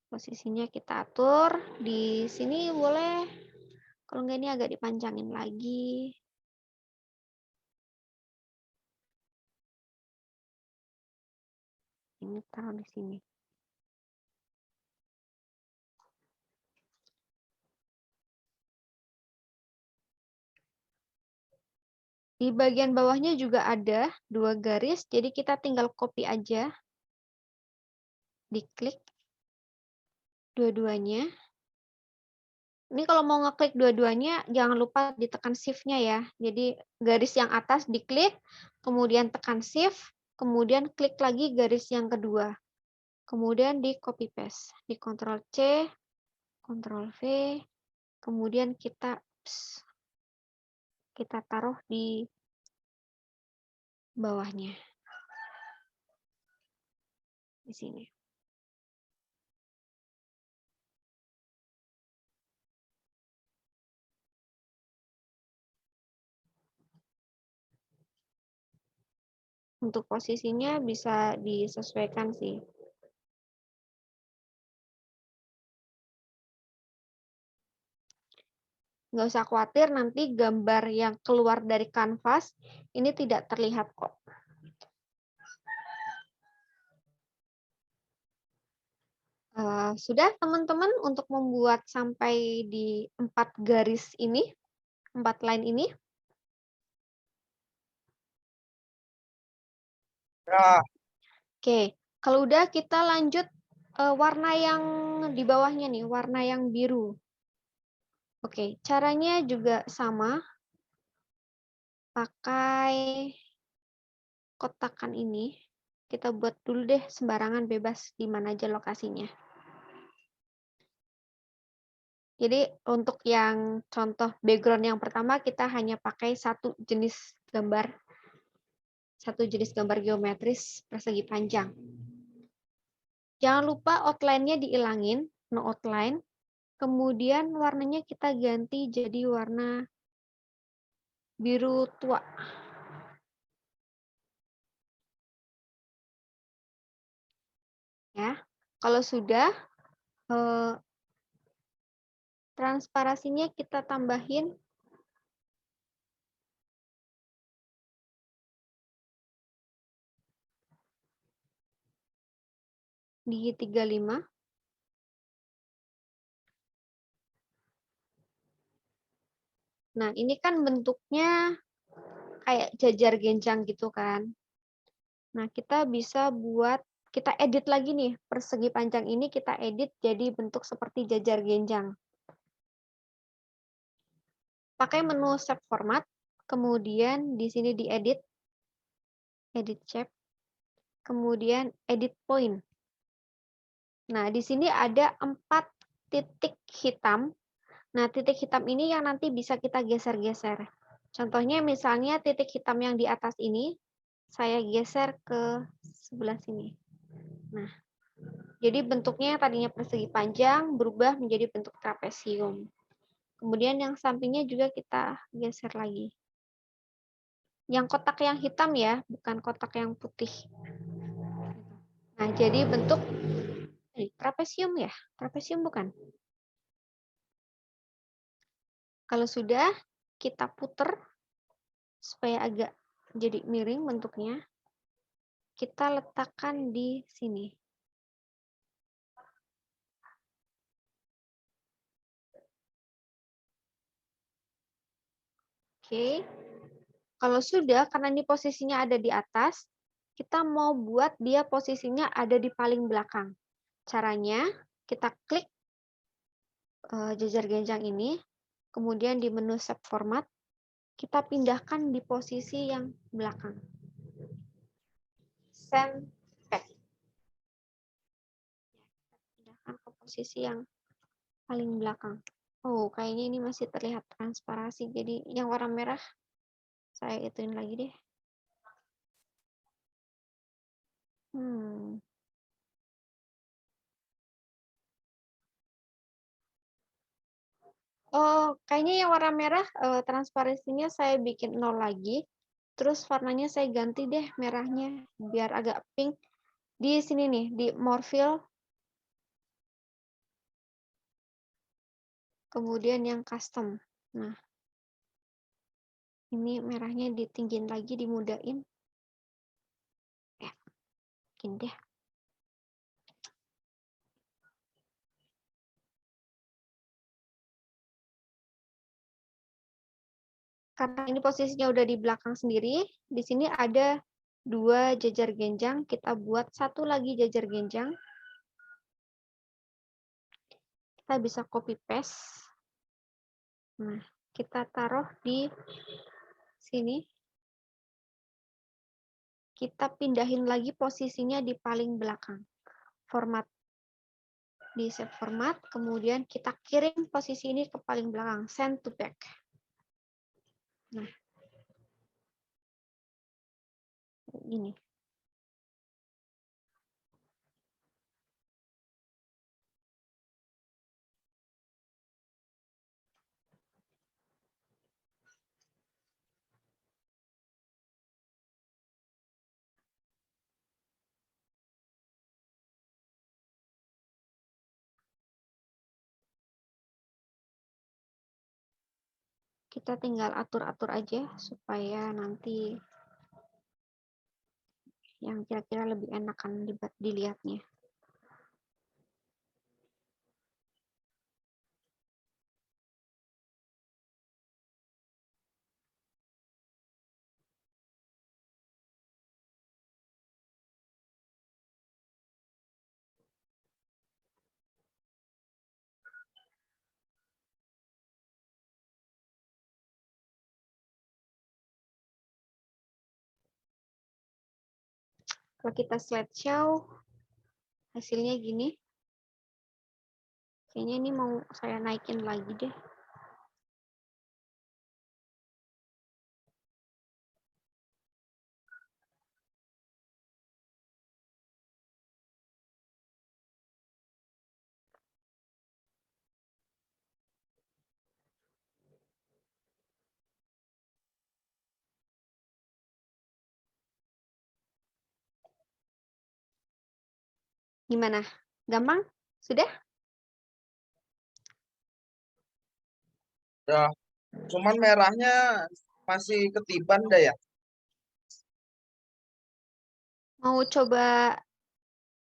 Posisinya kita atur, di sini boleh, kalau nggak ini agak dipanjangin lagi. Ini taruh di sini. Di bagian bawahnya juga ada 2 garis, jadi kita tinggal copy aja. Diklik dua-duanya. Ini kalau mau ngeklik dua-duanya, jangan lupa ditekan shift-nya ya. Jadi garis yang atas diklik, kemudian tekan shift, kemudian klik lagi garis yang kedua. Kemudian di copy paste, di Ctrl C, Ctrl V, kemudian kita taruh di bawahnya. Di sini. Untuk posisinya bisa disesuaikan sih. Nggak usah khawatir, nanti gambar yang keluar dari kanvas ini tidak terlihat kok. Sudah teman-teman untuk membuat sampai di 4 garis ini, 4 line ini? Ya, Oke, kalau udah kita lanjut warna yang di bawahnya nih, warna yang biru. Oke, caranya juga sama. Pakai kotakan ini. Kita buat dulu deh sembarangan, bebas di mana aja lokasinya. Jadi untuk yang contoh background yang pertama kita hanya pakai satu jenis gambar geometris persegi panjang. Jangan lupa outline-nya diilangin, no outline. Kemudian warnanya kita ganti jadi warna biru tua. Ya, kalau sudah transparasinya kita tambahin di 35. Nah, ini kan bentuknya kayak jajar genjang gitu kan. Nah, kita bisa kita edit lagi nih, persegi panjang ini kita edit jadi bentuk seperti jajar genjang. Pakai menu shape format, kemudian di sini di edit shape, kemudian edit point. Nah, di sini ada 4 titik hitam. Nah, titik hitam ini yang nanti bisa kita geser-geser. Contohnya misalnya titik hitam yang di atas ini, saya geser ke sebelah sini. Nah, jadi bentuknya yang tadinya persegi panjang berubah menjadi bentuk trapesium. Kemudian yang sampingnya juga kita geser lagi. Yang kotak yang hitam ya, bukan kotak yang putih. Nah, jadi bentuk trapesium ya? Trapesium bukan? Kalau sudah, kita puter supaya agak jadi miring bentuknya. Kita letakkan di sini. Oke. Kalau sudah, karena ini posisinya ada di atas, kita mau buat dia posisinya ada di paling belakang. Caranya, kita klik jajar genjang ini, kemudian di menu shape format, kita pindahkan di posisi yang belakang. Sampai. Pindahkan ke posisi yang paling belakang. Oh, kayaknya ini masih terlihat transparasi. Jadi yang warna merah, saya ituin lagi deh. Oh, kayaknya yang warna merah transparansinya saya bikin 0 lagi. Terus warnanya saya ganti deh merahnya biar agak pink. Di sini nih, di more fill. Kemudian yang custom. Nah, ini merahnya ditinggiin lagi, dimudain. Ya, bikin deh. Karena ini posisinya udah di belakang sendiri, di sini ada 2 jajar genjang, kita buat 1 lagi jajar genjang. Kita bisa copy paste. Nah, kita taruh di sini. kita pindahin lagi posisinya di paling belakang. Format. Di save format, kemudian kita kirim posisi ini ke paling belakang, send to back. Nah, gini. Kita tinggal atur-atur aja supaya nanti yang kira-kira lebih enakan dilihatnya. Kalau kita slideshow, hasilnya gini. Kayaknya ini mau saya naikin lagi deh. Gimana? Gampang? Sudah? Ya, cuman merahnya masih ketiban dah ya. Mau coba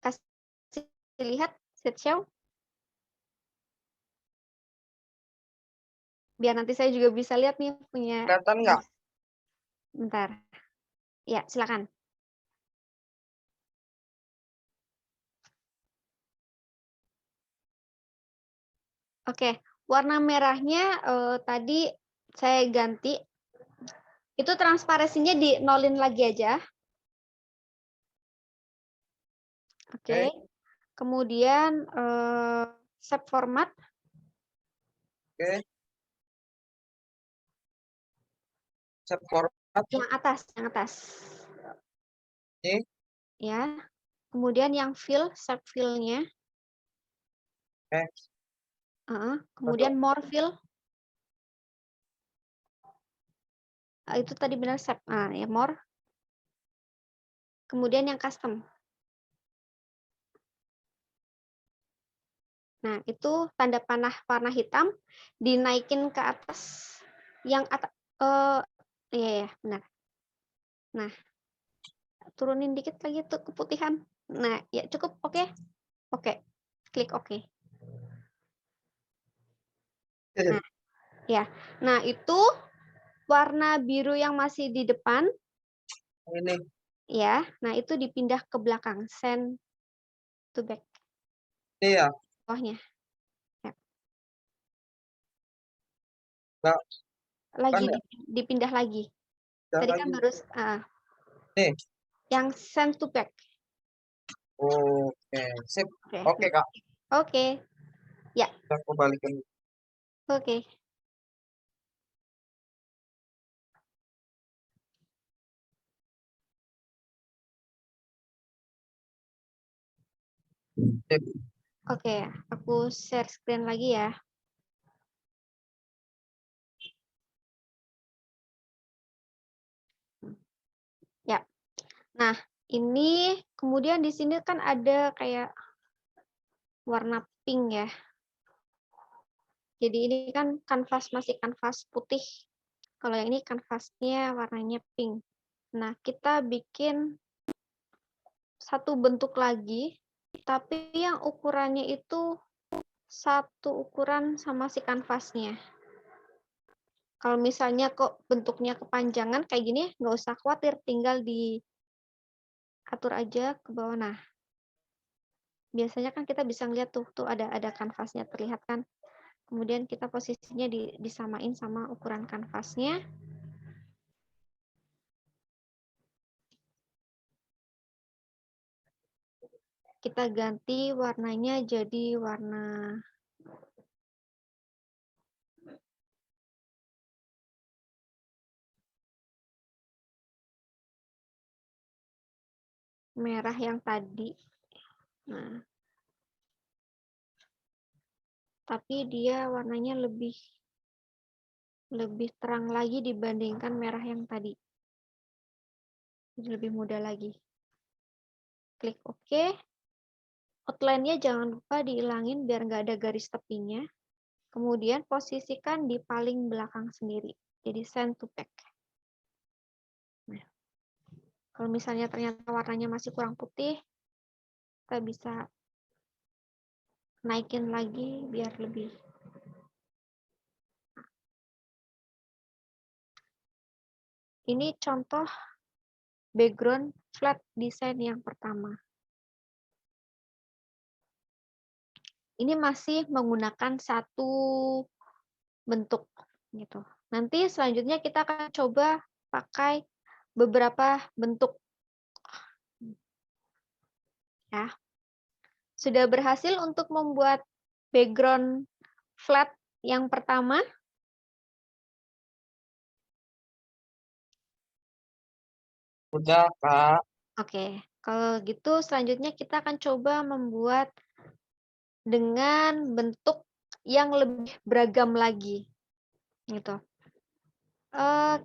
kasih lihat slideshow? Biar nanti saya juga bisa lihat nih punya. Kelihatan nggak? Bentar. Ya, silakan. Oke, warna merahnya tadi saya ganti. Itu transparansinya di nolin lagi aja. Oke. Kemudian save format. Oke. Save format. Yang atas, yang atas. Ini. Ya. Kemudian yang fill, save fill-nya. Oke. Kemudian more fill. Itu tadi benar save. Nah, ya more. Kemudian yang custom. Nah, itu tanda panah warna hitam dinaikin ke atas yang atas. Iya, benar. Nah, turunin dikit lagi tuh keputihan. Nah, ya cukup, oke. Oke. Klik oke. Nah, ya. Nah, itu warna biru yang masih di depan. Ini. Ya, nah itu dipindah ke belakang, send to back. Ini ya. Bawahnya. Ya. Nggak. Lagi Kan ya? dipindah lagi. Tadi kan baru nih. Yang send to back. Oke, sip. Oke, Kak. Oke. Ya. Kita kembalikan. Oke. Sip. Oke, aku share screen lagi ya. Ya. Nah, ini kemudian di sini kan ada kayak warna pink ya. Jadi ini kan kanvas, masih kanvas putih. Kalau yang ini kanvasnya warnanya pink. Nah, kita bikin satu bentuk lagi, tapi yang ukurannya itu satu ukuran sama si kanvasnya. Kalau misalnya kok bentuknya kepanjangan kayak gini, nggak usah khawatir, tinggal diatur aja ke bawah. Nah, biasanya kan kita bisa ngeliat tuh ada kanvasnya terlihat kan. Kemudian kita posisinya disamain sama ukuran kanvasnya. kita ganti warnanya jadi warna merah yang tadi. Nah, tapi dia warnanya lebih terang lagi dibandingkan merah yang tadi. Jadi lebih mudah lagi. Klik OK. Outline-nya jangan lupa dihilangin biar nggak ada garis tepinya. Kemudian posisikan di paling belakang sendiri. Jadi send to back. Nah, kalau misalnya ternyata warnanya masih kurang putih, kita bisa naikin lagi biar lebih. Ini contoh background flat design yang pertama. Ini masih menggunakan satu bentuk gitu. Nanti selanjutnya kita akan coba pakai beberapa bentuk. Ya. Sudah berhasil untuk membuat background flat yang pertama? Udah, Kak. Oke, kalau gitu selanjutnya kita akan coba membuat dengan bentuk yang lebih beragam lagi. Gitu.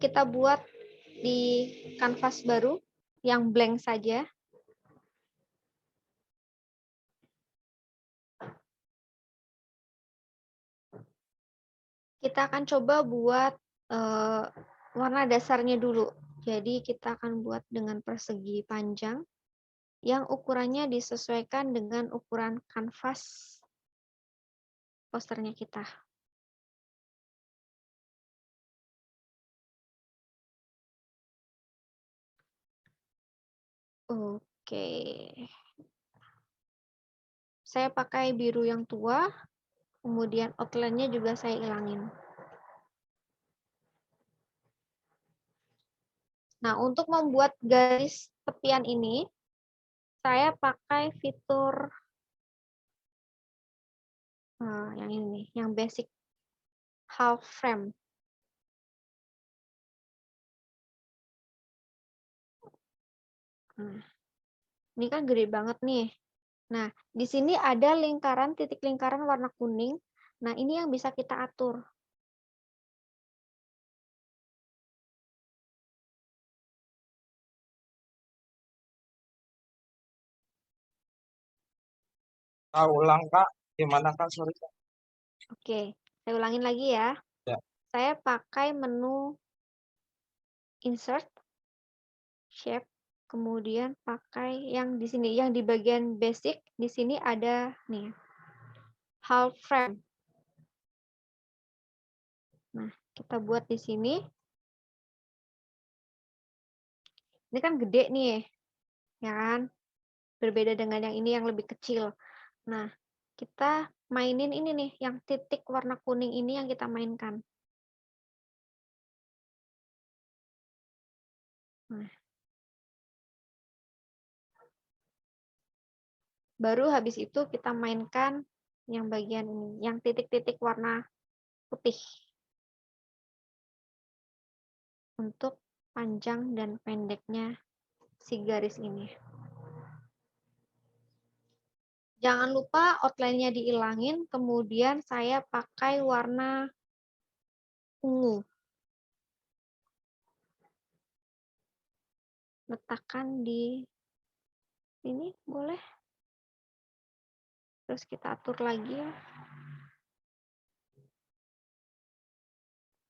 Kita buat di kanvas baru yang blank saja. Kita akan coba buat warna dasarnya dulu. Jadi kita akan buat dengan persegi panjang yang ukurannya disesuaikan dengan ukuran kanvas posternya kita. Oke. Saya pakai biru yang tua, kemudian outline-nya juga saya ilangin. Nah, untuk membuat garis tepian ini, saya pakai fitur yang ini, yang basic half frame. Nah, ini kan gede banget nih. Nah, di sini ada lingkaran, titik lingkaran warna kuning. Nah, ini yang bisa kita atur. Ulang, Kak. Gimana, Kak? Sorry, Kak. Oke, saya ulangin lagi ya. Ya. Saya pakai menu Insert, Shape, kemudian pakai yang di sini, yang di bagian basic, di sini ada nih, half frame. Nah, kita buat di sini. Ini kan gede nih, ya kan? Berbeda dengan yang ini yang lebih kecil. Nah, kita mainin ini nih, yang titik warna kuning ini yang kita mainkan. Nah, baru habis itu kita mainkan yang bagian ini, yang titik-titik warna putih. Untuk panjang dan pendeknya si garis ini. Jangan lupa outline-nya diilangin, kemudian saya pakai warna ungu. Letakkan di sini, boleh. Terus kita atur lagi ya.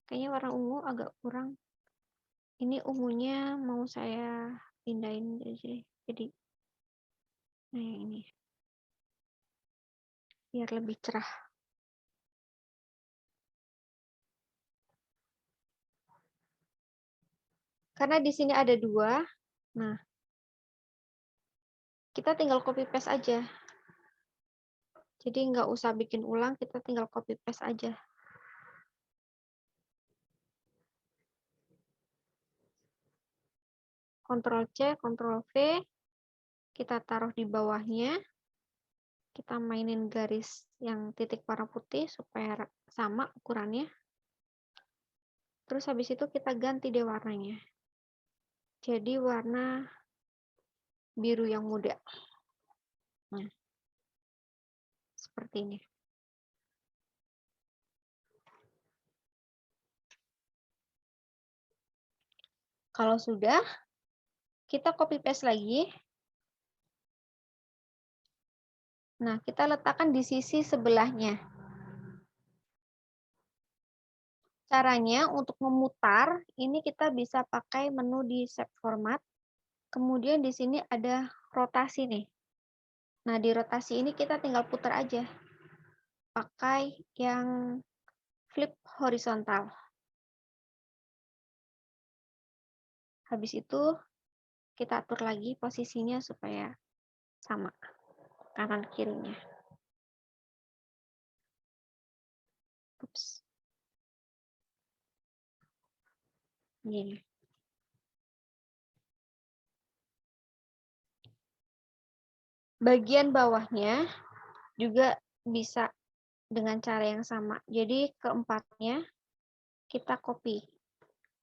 Kayaknya warna ungu agak kurang. Ini ungunya mau saya pindahin aja. Jadi, nah yang ini. Biar lebih cerah. Karena di sini ada dua, nah kita tinggal copy paste aja. Jadi nggak usah bikin ulang, kita tinggal copy paste aja. Ctrl C, Ctrl V, kita taruh di bawahnya. Kita mainin garis yang titik warna putih supaya sama ukurannya. Terus habis itu kita ganti deh warnanya. Jadi warna biru yang muda. Nah, seperti ini. Kalau sudah, kita copy paste lagi. Nah, kita letakkan di sisi sebelahnya. Caranya untuk memutar, ini kita bisa pakai menu di shape format. Kemudian di sini ada rotasi nih. Nah, di rotasi ini kita tinggal putar aja. Pakai yang flip horizontal. Habis itu kita atur lagi posisinya supaya sama kanan kirinya. Ups. Gini. Bagian bawahnya juga bisa dengan cara yang sama. Jadi keempatnya kita copy.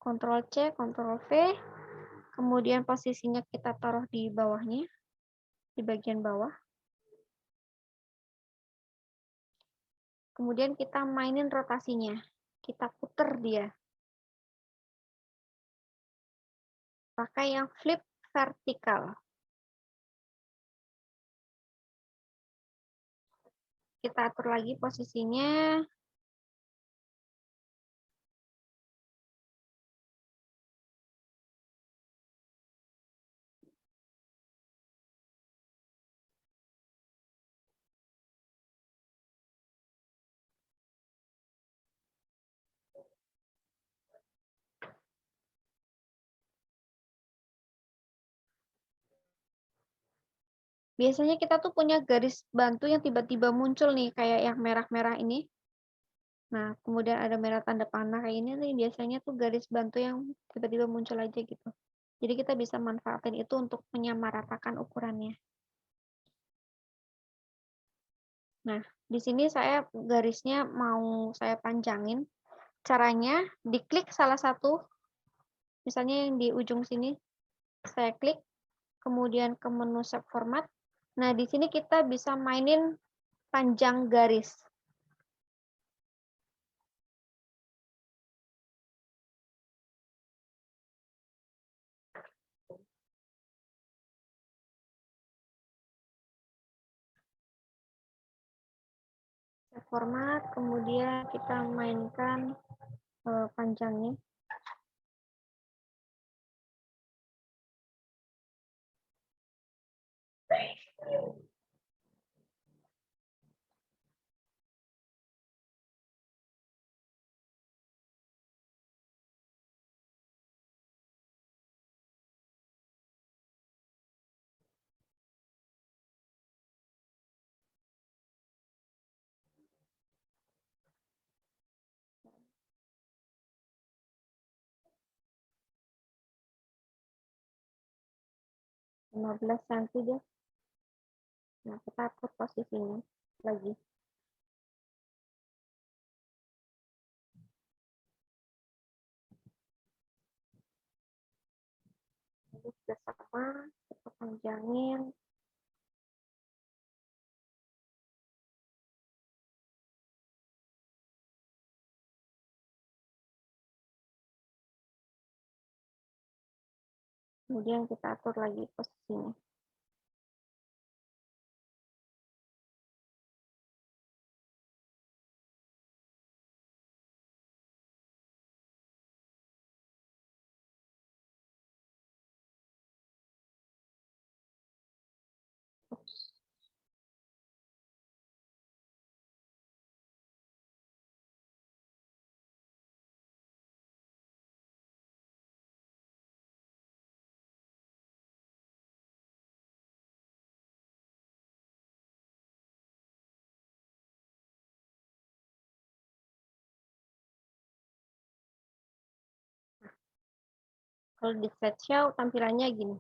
Ctrl C, Ctrl V, kemudian posisinya kita taruh di bawahnya, di bagian bawah. Kemudian kita mainin rotasinya. Kita puter dia. Pakai yang flip vertikal. Kita atur lagi posisinya. Biasanya kita tuh punya garis bantu yang tiba-tiba muncul nih, kayak yang merah-merah ini. Nah, kemudian ada merah tanda panah kayak ini nih, biasanya tuh garis bantu yang tiba-tiba muncul aja gitu. Jadi kita bisa manfaatin itu untuk menyamaratakan ukurannya. Nah, di sini saya garisnya mau saya panjangin. Caranya diklik salah satu, misalnya yang di ujung sini, saya klik, kemudian ke menu shape format. Nah, di sini kita bisa mainin panjang garis. Shape format, kemudian kita mainkan panjangnya. Lima 15 cm deh. Nah, kita atur posisinya lagi. Ini sudah sama, kita panjangin. Kemudian kita atur lagi posisinya. Kalau di slideshow tampilannya gini.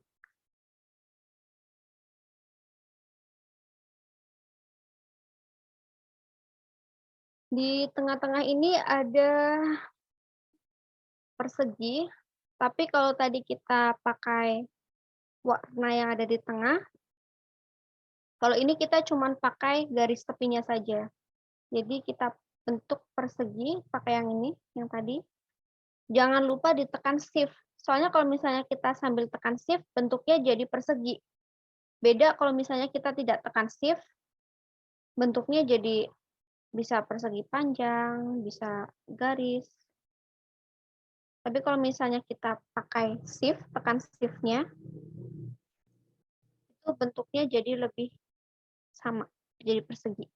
Di tengah-tengah ini ada persegi, tapi kalau tadi kita pakai warna yang ada di tengah, kalau ini kita cuma pakai garis tepinya saja. Jadi kita bentuk persegi pakai yang ini, yang tadi. Jangan lupa ditekan shift. Soalnya kalau misalnya kita sambil tekan shift, bentuknya jadi persegi. Beda kalau misalnya kita tidak tekan shift, bentuknya jadi bisa persegi panjang, bisa garis. Tapi kalau misalnya kita pakai shift, tekan shift-nya, itu bentuknya jadi lebih sama, jadi persegi.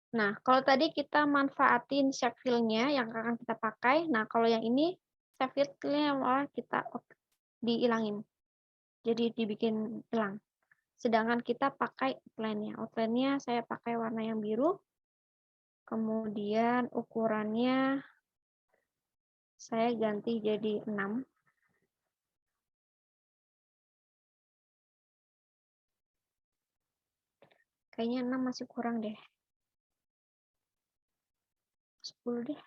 Nah, kalau tadi kita manfaatin shape fill-nya yang akan kita pakai, nah kalau yang ini shape fill-nya malah kita dihilangin. Jadi dibikin hilang. Sedangkan kita pakai outline-nya. Outline-nya saya pakai warna yang biru. Kemudian ukurannya saya ganti jadi 6. Kayaknya 6 masih kurang deh. 10 deh.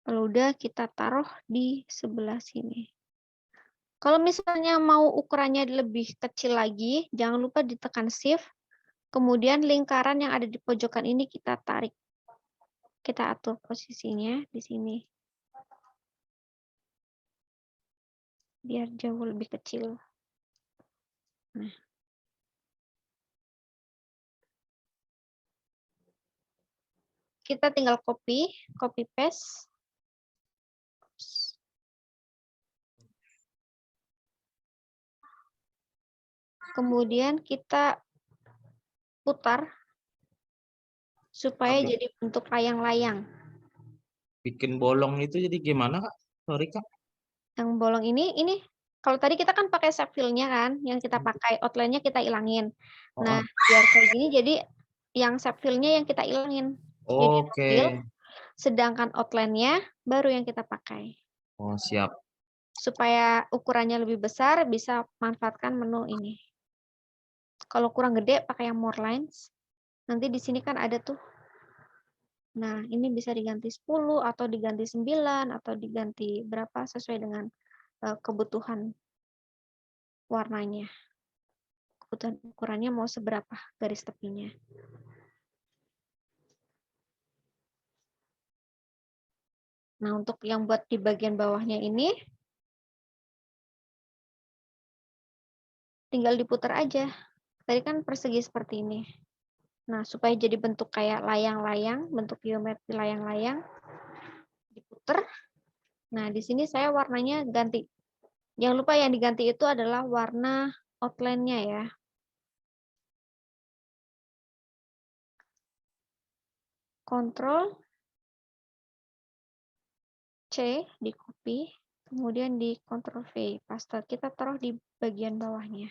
Kalau udah kita taruh di sebelah sini. Kalau misalnya mau ukurannya lebih kecil lagi, jangan lupa ditekan shift. Kemudian lingkaran yang ada di pojokan ini kita tarik. Kita atur posisinya di sini. Biar jauh lebih kecil. Nah. Kita tinggal copy paste. Kemudian kita putar supaya jadi bentuk layang-layang. Bikin bolong itu jadi gimana, Kak? Sorry, Kak. Yang bolong ini kalau tadi kita kan pakai shape fill-nya kan, yang kita pakai outline-nya kita ilangin. Nah, biar kayak gini jadi yang shape fill-nya yang kita ilangin. Jadi Oke. fill, sedangkan outline-nya baru yang kita pakai. Oh, siap. Supaya ukurannya lebih besar, bisa manfaatkan menu ini. Kalau kurang gede, pakai yang more lines. Nanti di sini kan ada tuh. Nah, ini bisa diganti 10, atau diganti 9, atau diganti berapa, sesuai dengan kebutuhan warnanya. Kebutuhan ukurannya mau seberapa garis tepinya. Nah, untuk yang buat di bagian bawahnya ini, tinggal diputar aja. Tadi kan persegi seperti ini. Nah, supaya jadi bentuk kayak layang-layang, bentuk geometri layang-layang, diputar. Nah, di sini saya warnanya ganti. Jangan lupa yang diganti itu adalah warna outline-nya ya. Ctrl C, di copy, kemudian di Ctrl V, paste. Kita taruh di bagian bawahnya.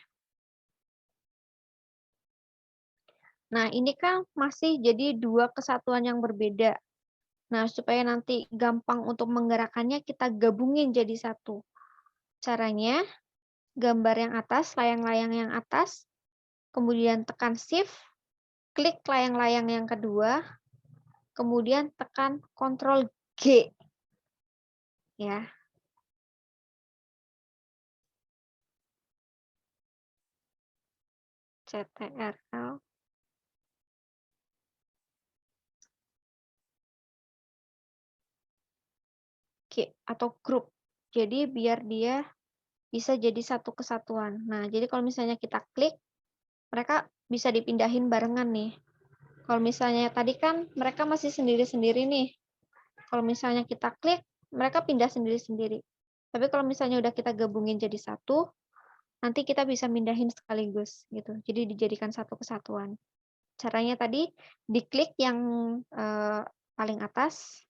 Nah, ini kan masih jadi dua kesatuan yang berbeda. Nah, supaya nanti gampang untuk menggerakkannya, kita gabungin jadi satu. Caranya, gambar yang atas, layang-layang yang atas, kemudian tekan Shift, klik layang-layang yang kedua, kemudian tekan Ctrl G. Ya. CTRL. Atau grup. Jadi biar dia bisa jadi satu kesatuan. Nah, jadi kalau misalnya kita klik, mereka bisa dipindahin barengan nih. Kalau misalnya tadi kan mereka masih sendiri-sendiri nih. Kalau misalnya kita klik, mereka pindah sendiri-sendiri. Tapi kalau misalnya udah kita gabungin jadi satu, nanti kita bisa mindahin sekaligus gitu. Jadi dijadikan satu kesatuan. Caranya tadi diklik yang paling atas,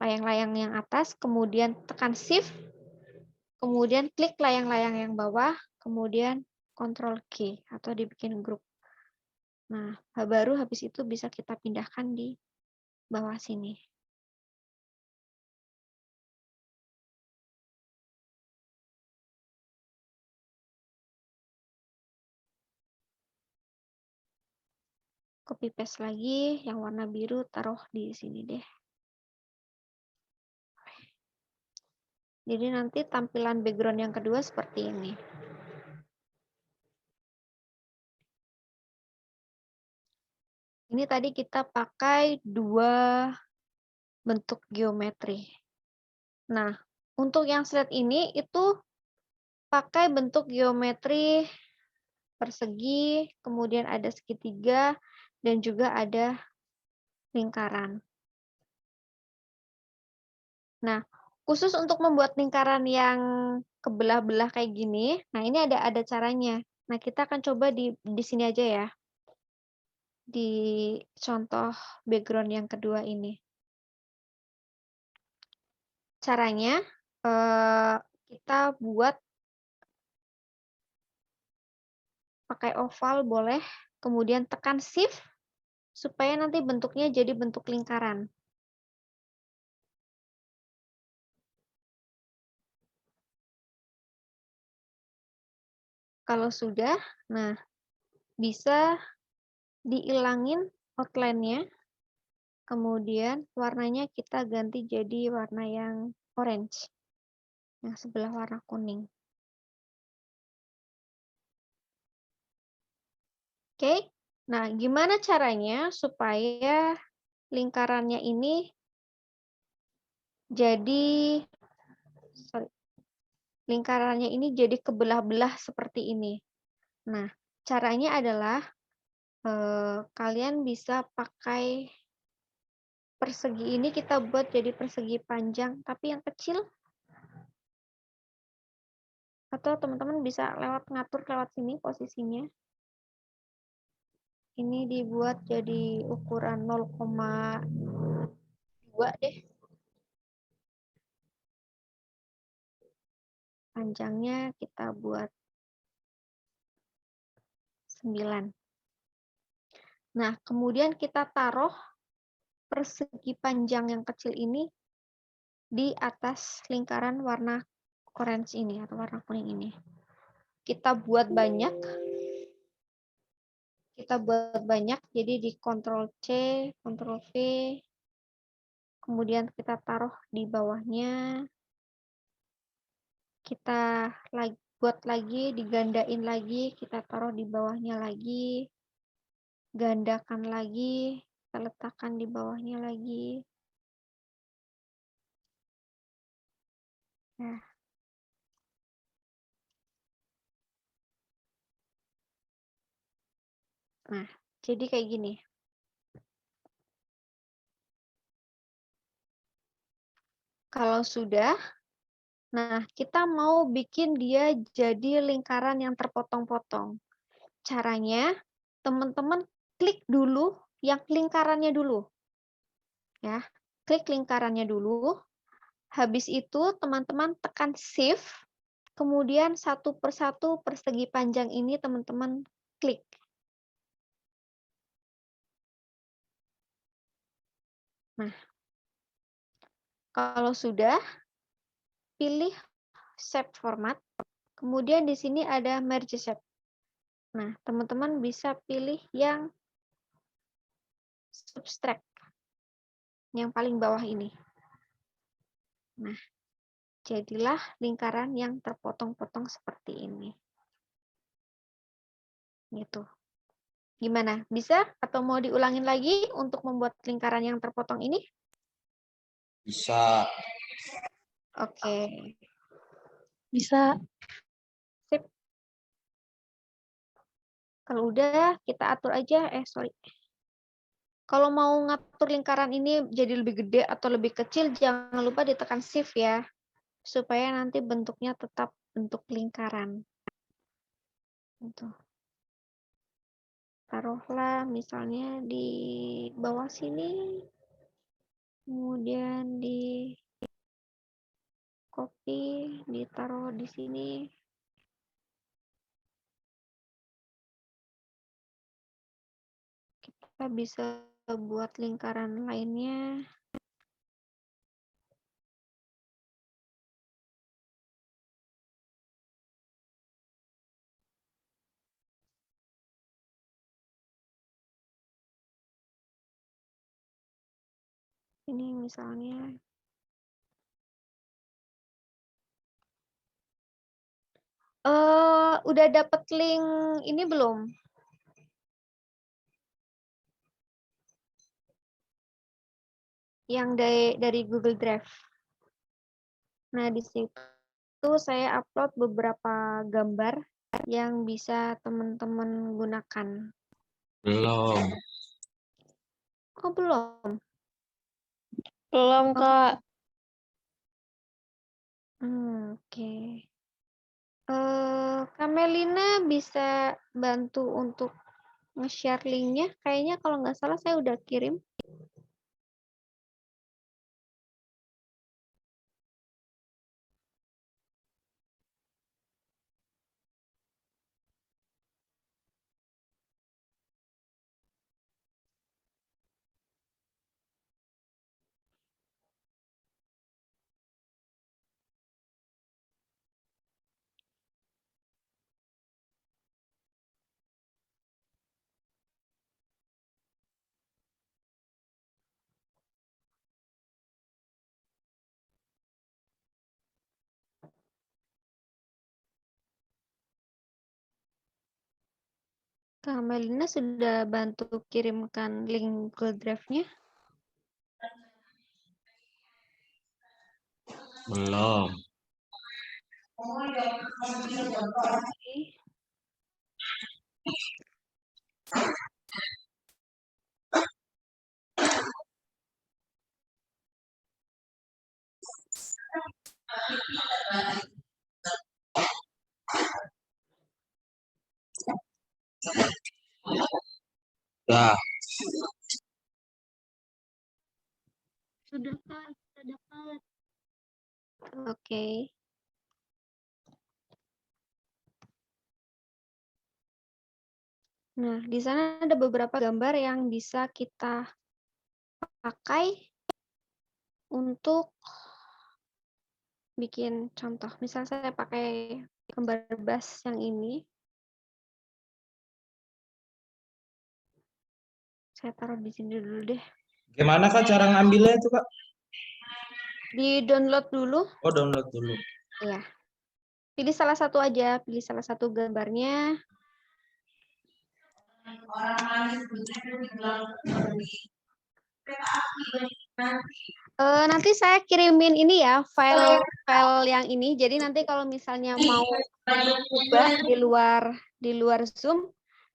layang-layang yang atas, kemudian tekan Shift, kemudian klik layang-layang yang bawah, kemudian Ctrl G atau dibikin grup. Nah, baru habis itu bisa kita pindahkan di bawah sini. Copy paste lagi, yang warna biru taruh di sini deh. Jadi nanti tampilan background yang kedua seperti ini. Ini tadi kita pakai 2 bentuk geometri. Nah, untuk yang slide ini itu pakai bentuk geometri persegi, kemudian ada segitiga, dan juga ada lingkaran. Nah, khusus untuk membuat lingkaran yang kebelah-belah kayak gini, nah ini ada caranya. Nah, kita akan coba di sini aja ya. Di contoh background yang kedua ini. Caranya, kita buat pakai oval boleh, kemudian tekan Shift, supaya nanti bentuknya jadi bentuk lingkaran. Kalau sudah, nah bisa diilangin outline-nya, kemudian warnanya kita ganti jadi warna yang orange, yang sebelah warna kuning. Oke, nah gimana caranya supaya lingkarannya ini jadi, lingkarannya ini jadi kebelah-belah seperti ini. Nah, caranya adalah kalian bisa pakai persegi ini, kita buat jadi persegi panjang tapi yang kecil, atau teman-teman bisa ngatur lewat sini posisinya. Ini dibuat jadi ukuran 0,2 deh. Panjangnya kita buat 9. Nah, kemudian kita taruh persegi panjang yang kecil ini di atas lingkaran warna orange ini atau warna kuning ini. Kita buat banyak. Jadi di Ctrl C, Ctrl V, kemudian kita taruh di bawahnya. Kita buat lagi, digandain lagi, kita taruh di bawahnya lagi. Gandakan lagi, kita letakkan di bawahnya lagi. Nah, jadi kayak gini. Kalau sudah, nah kita mau bikin dia jadi lingkaran yang terpotong-potong. Caranya, teman-teman klik dulu yang lingkarannya dulu. Ya, klik lingkarannya dulu. Habis itu teman-teman tekan Shift, kemudian satu persatu persegi panjang ini teman-teman klik. Nah, kalau sudah, pilih Shape Format, kemudian di sini ada Merge Shape. Nah, teman-teman bisa pilih yang Subtract, yang paling bawah ini. Nah, jadilah lingkaran yang terpotong-potong seperti ini. Gitu. Gimana? Bisa atau mau diulangin lagi untuk membuat lingkaran yang terpotong ini? Bisa. Oke. Bisa. Sip. Kalau udah, kita atur aja. Kalau mau ngatur lingkaran ini jadi lebih gede atau lebih kecil, jangan lupa ditekan Shift ya. Supaya nanti bentuknya tetap bentuk lingkaran. Gitu. Taruhlah misalnya di bawah sini, kemudian di copy, ditaruh di sini. Kita bisa buat lingkaran lainnya. Ini misalnya. Udah dapet link ini belum? Yang dari Google Drive. Nah, di situ saya upload beberapa gambar yang bisa teman-teman gunakan. Belum. Oh, belum? Belum, Kak. Oke. Kak Melina bisa bantu untuk nge-share linknya? Kayaknya kalau nggak salah saya udah kirim. Kak Melina sudah bantu kirimkan link Google Drive-nya? Belum. Oke. Dah. Sudah, Kak. Sudah dapat. Oke. Nah, di sana ada beberapa gambar yang bisa kita pakai untuk bikin contoh. Misal saya pakai gambar bas yang ini. Saya taruh di sini dulu deh. Gimana Kak cara ngambilnya itu Kak? Di-download dulu. Oh, download dulu. Ya. Pilih salah satu aja, pilih salah satu gambarnya. Nanti saya kirimin ini ya, file yang ini. Jadi nanti kalau misalnya mau ubah di luar Zoom,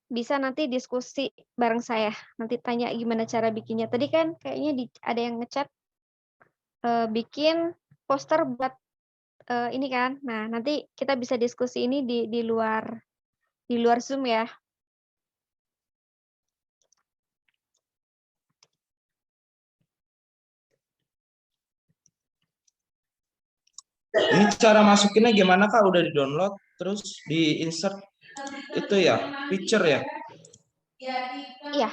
bisa nanti diskusi bareng saya. Nanti tanya gimana cara bikinnya. Tadi kan kayaknya ada yang ngechat bikin poster buat ini kan. Nah, nanti kita bisa diskusi ini di luar Zoom ya. Ini cara masukinnya gimana Kak? Udah di-download terus di-insert itu ya, picture ya? Iya.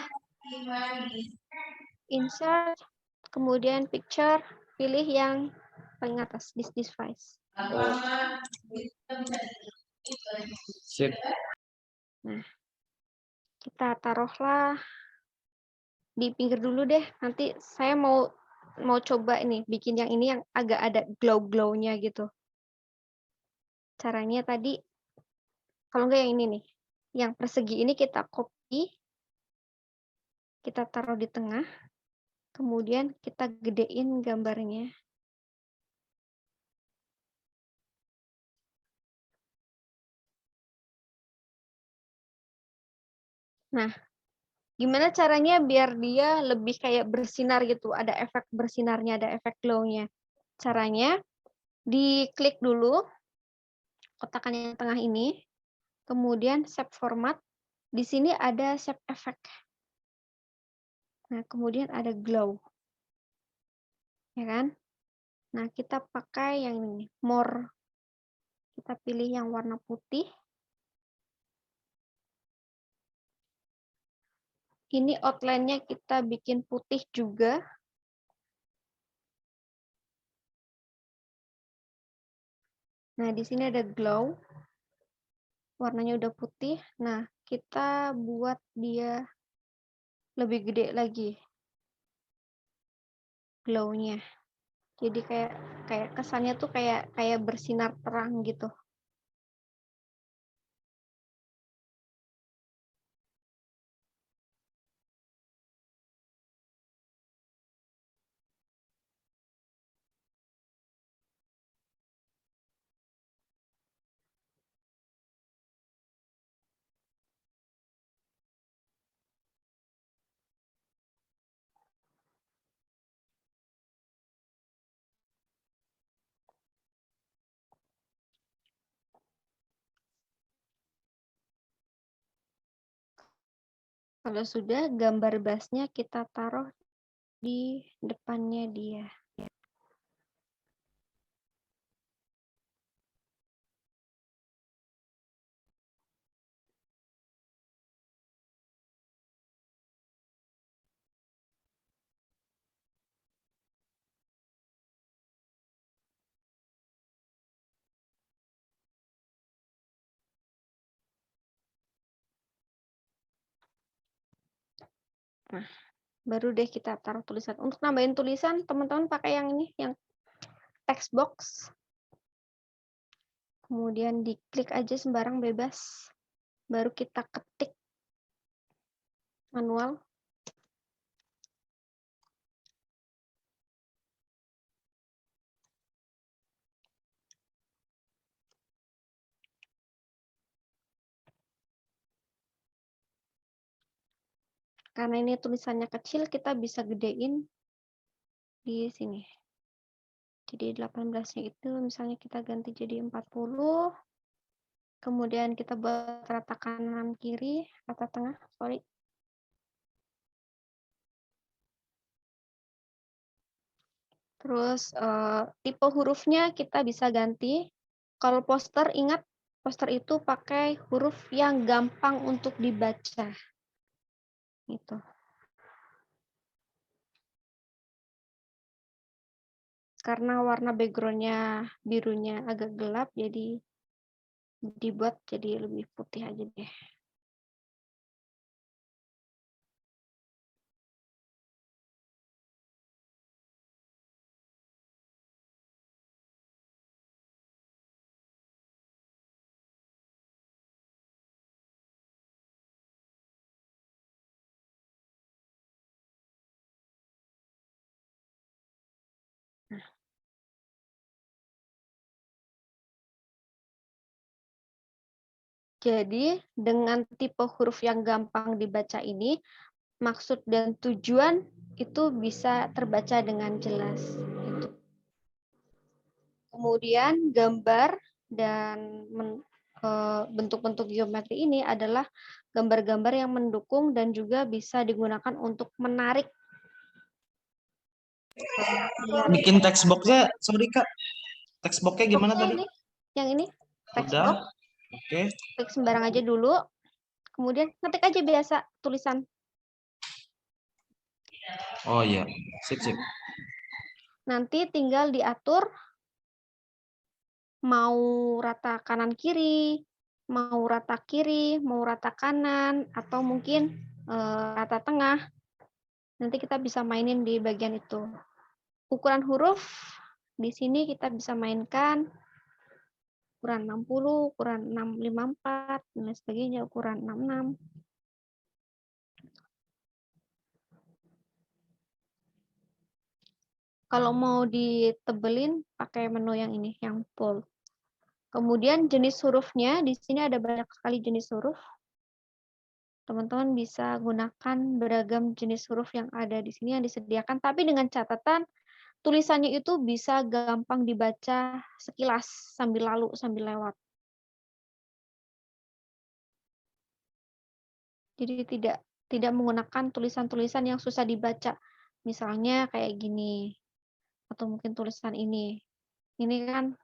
Insert, kemudian picture, pilih yang paling atas, this device. Sip. Nah, kita taruhlah di pinggir dulu deh. Nanti saya mau coba ini, bikin yang ini yang agak ada glow-glow-nya gitu. Caranya tadi, kalau enggak yang ini nih, yang persegi ini kita copy, kita taruh di tengah, kemudian kita gedein gambarnya. Nah, gimana caranya biar dia lebih kayak bersinar gitu, ada efek bersinarnya, ada efek glow-nya. Caranya, diklik dulu kotakan yang tengah ini, kemudian save format. Di sini ada shape effect. Nah, kemudian ada glow. Ya kan? Nah, kita pakai yang ini, more. Kita pilih yang warna putih. Ini outline-nya kita bikin putih juga. Nah, di sini ada glow. Warnanya udah putih. Nah, kita buat dia lebih gede lagi. glow-nya. Jadi kayak kayak kesannya tuh kayak kayak bersinar terang gitu. Kalau sudah, gambar basnya kita taruh di depannya dia. Nah, baru deh kita taruh tulisan. Untuk nambahin tulisan, teman-teman pakai yang ini, yang text box. Kemudian diklik aja sembarang bebas. Baru kita ketik manual. Karena ini tulisannya kecil, kita bisa gedein di sini. Jadi 18-nya itu misalnya kita ganti jadi 40. Kemudian kita buat rata kanan kiri, rata tengah, sorry. Terus tipe hurufnya kita bisa ganti. Kalau poster, ingat poster itu pakai huruf yang gampang untuk dibaca. Gitu. Karena warna background-nya birunya agak gelap, jadi dibuat jadi lebih putih aja deh. Jadi dengan tipe huruf yang gampang dibaca ini, maksud dan tujuan itu bisa terbaca dengan jelas. Gitu. Kemudian gambar dan bentuk-bentuk geometri ini adalah gambar-gambar yang mendukung dan juga bisa digunakan untuk menarik. Bikin text box-nya, sorry Kak. Text box-nya gimana tadi? Yang ini, text Udah. box. Oke. Klik sembarang aja dulu. Kemudian ngetik aja biasa tulisan. Oh iya, sip. Nanti tinggal diatur mau rata kanan kiri, mau rata kiri, mau rata kanan, atau mungkin rata tengah. Nanti kita bisa mainin di bagian itu. Ukuran huruf di sini kita bisa mainkan ukuran 60, ukuran 654, dan lain sebagainya, ukuran 66. Kalau mau ditebelin pakai menu yang ini, yang full. Kemudian jenis hurufnya, di sini ada banyak sekali jenis huruf. Teman-teman bisa gunakan beragam jenis huruf yang ada di sini yang disediakan, tapi dengan catatan tulisannya itu bisa gampang dibaca sekilas sambil lalu, sambil lewat. Jadi tidak menggunakan tulisan-tulisan yang susah dibaca. Misalnya kayak gini, atau mungkin tulisan ini. Ini kan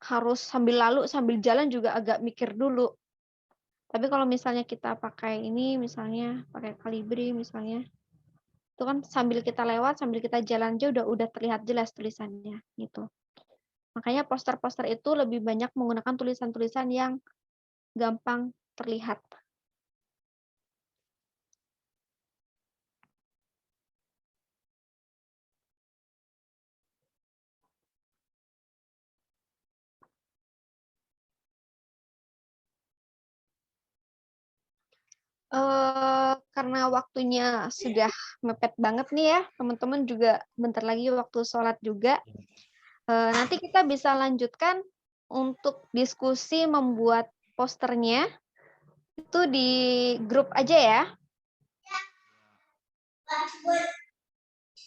harus sambil lalu, sambil jalan juga agak mikir dulu. Tapi kalau misalnya kita pakai ini, misalnya pakai Calibri misalnya, itu kan sambil kita lewat, sambil kita jalan aja udah terlihat jelas tulisannya gitu. Makanya poster-poster itu lebih banyak menggunakan tulisan-tulisan yang gampang terlihat. Karena waktunya sudah mepet banget nih ya, teman-teman juga bentar lagi waktu sholat juga. Nanti kita bisa lanjutkan untuk diskusi membuat posternya itu di grup aja ya.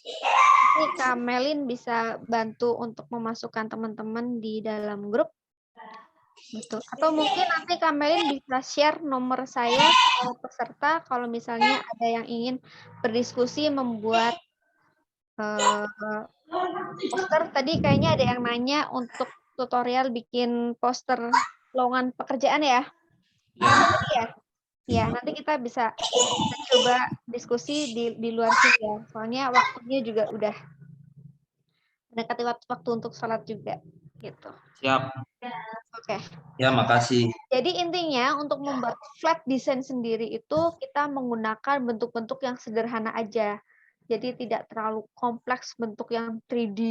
Nanti Kak Melin bisa bantu untuk memasukkan teman-teman di dalam grup. Gitu. Atau mungkin nanti Kak Melin bisa share nomor saya ke peserta kalau misalnya ada yang ingin berdiskusi membuat poster. Tadi kayaknya ada yang nanya untuk tutorial bikin poster lowongan pekerjaan ya. Ya, ya nanti kita bisa coba diskusi di luar sini ya. Soalnya waktunya juga udah mendekati waktu untuk sholat juga gitu. Siap. Oke. Ya, makasih. Jadi intinya untuk membuat flat design sendiri itu kita menggunakan bentuk-bentuk yang sederhana aja. Jadi tidak terlalu kompleks bentuk yang 3D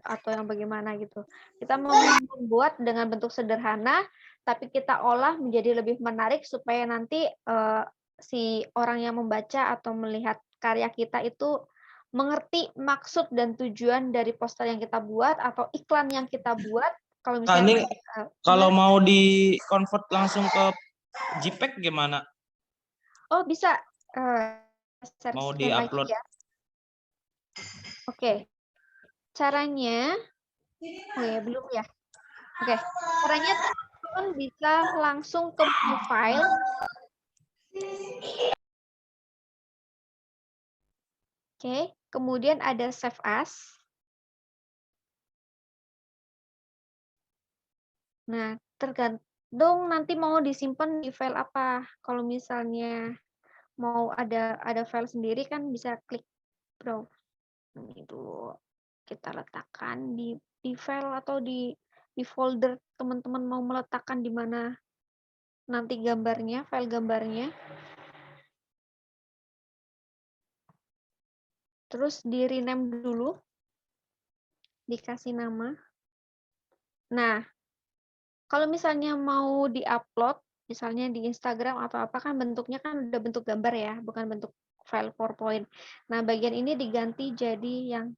atau yang bagaimana gitu. Kita membuat dengan bentuk sederhana, tapi kita olah menjadi lebih menarik supaya nanti si orang yang membaca atau melihat karya kita itu mengerti maksud dan tujuan dari poster yang kita buat atau iklan yang kita buat. Kalau Kak, ini misalnya kalau mau di convert langsung ke JPEG gimana? Oh, bisa share Mau screen lagi di-upload? ya. Oke. Caranya, oh ya, belum ya. Oke. Caranya teman-teman bisa langsung ke menu file. Oke, kemudian ada save as. Nah, tergantung nanti mau disimpan di file apa. Kalau misalnya mau ada file sendiri kan bisa klik browse. Ini dulu kita letakkan di file atau di folder teman-teman mau meletakkan di mana nanti gambarnya, file gambarnya. Terus di rename dulu, dikasih nama. Nah, kalau misalnya mau di-upload, misalnya di Instagram atau apa kan bentuknya kan udah bentuk gambar ya, bukan bentuk file PowerPoint. Nah, bagian ini diganti jadi yang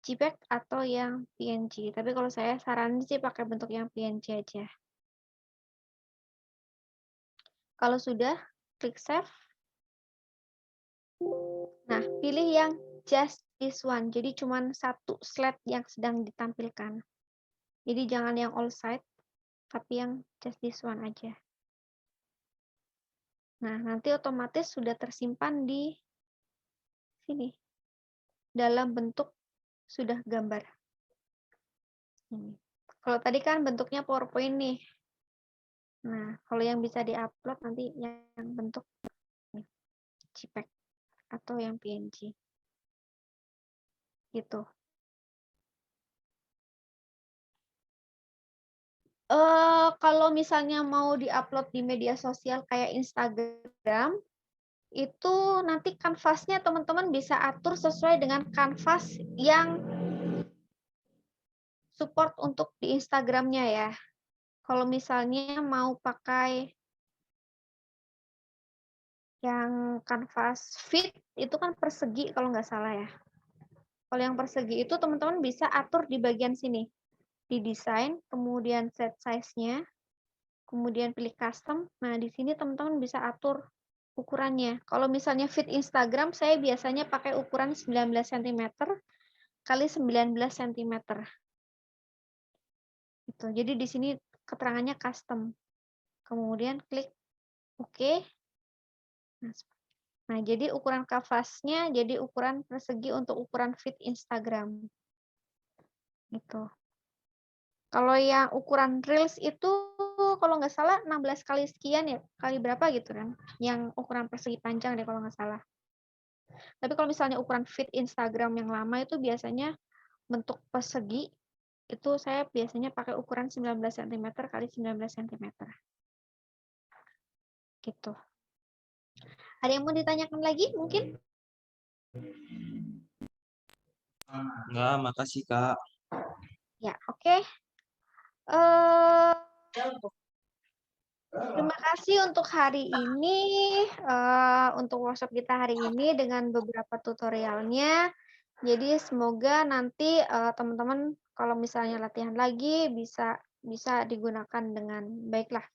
JPEG atau yang PNG. Tapi kalau saya saranin sih pakai bentuk yang PNG aja. Kalau sudah, klik save. Nah, pilih yang just this one. Jadi cuma satu slide yang sedang ditampilkan. Jadi jangan yang all side, tapi yang just this one aja. Nah, nanti otomatis sudah tersimpan di sini. Dalam bentuk sudah gambar. Kalau tadi kan bentuknya PowerPoint nih. Nah, kalau yang bisa diupload nanti yang bentuk JPEG atau yang PNG. Gitu. Kalau misalnya mau diupload di media sosial kayak Instagram, itu nanti kanvasnya teman-teman bisa atur sesuai dengan kanvas yang support untuk di Instagramnya ya. Kalau misalnya mau pakai yang kanvas fit, itu kan persegi kalau nggak salah ya. Kalau yang persegi itu teman-teman bisa atur di bagian sini. Di desain, kemudian set size-nya, kemudian pilih custom. Nah, di sini teman-teman bisa atur ukurannya. Kalau misalnya fit Instagram, saya biasanya pakai ukuran 19 cm kali 19 cm. Gitu. Jadi di sini keterangannya custom. Kemudian klik OK. Nah, jadi ukuran kanvasnya jadi ukuran persegi untuk ukuran fit Instagram. Gitu. Kalau yang ukuran Reels itu kalau nggak salah 16 kali sekian ya, kali berapa gitu kan. Yang ukuran persegi panjang deh kalau nggak salah. Tapi kalau misalnya ukuran fit Instagram yang lama itu biasanya bentuk persegi, itu saya biasanya pakai ukuran 19 cm kali 19 cm. Gitu. Ada yang mau ditanyakan lagi mungkin? Enggak, makasih Kak. Ya, oke. Terima kasih untuk hari ini, untuk workshop kita hari ini dengan beberapa tutorialnya. Jadi semoga nanti teman-teman kalau misalnya latihan lagi bisa digunakan dengan baiklah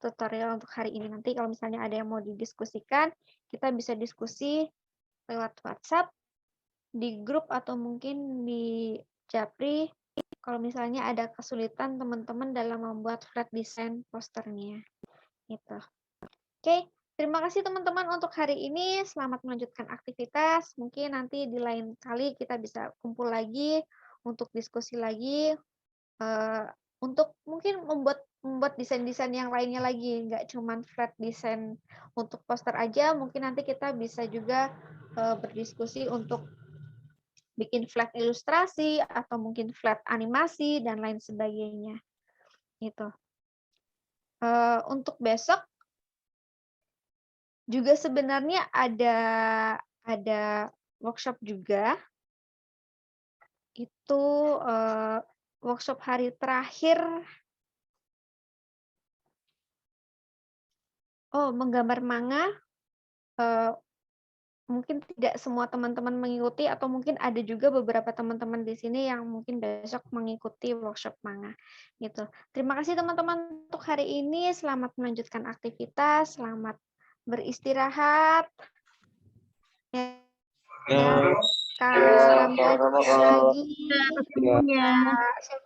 tutorial untuk hari ini. Nanti kalau misalnya ada yang mau didiskusikan, kita bisa diskusi lewat WhatsApp, di grup atau mungkin di Japri kalau misalnya ada kesulitan teman-teman dalam membuat flat design posternya. Gitu. Oke, terima kasih teman-teman untuk hari ini. Selamat melanjutkan aktivitas. Mungkin nanti di lain kali kita bisa kumpul lagi untuk diskusi lagi untuk mungkin membuat desain-desain yang lainnya lagi, nggak cuman flat design untuk poster aja. Mungkin nanti kita bisa juga berdiskusi untuk bikin flat ilustrasi atau mungkin flat animasi dan lain sebagainya. Gitu. Untuk besok juga sebenarnya ada workshop juga. Itu workshop hari terakhir. Oh, menggambar manga. Mungkin tidak semua teman-teman mengikuti atau mungkin ada juga beberapa teman-teman di sini yang mungkin besok mengikuti workshop manga gitu. Terima kasih teman-teman untuk hari ini. Selamat melanjutkan aktivitas, selamat beristirahat. Ya. Sampai jumpa lagi. Ya.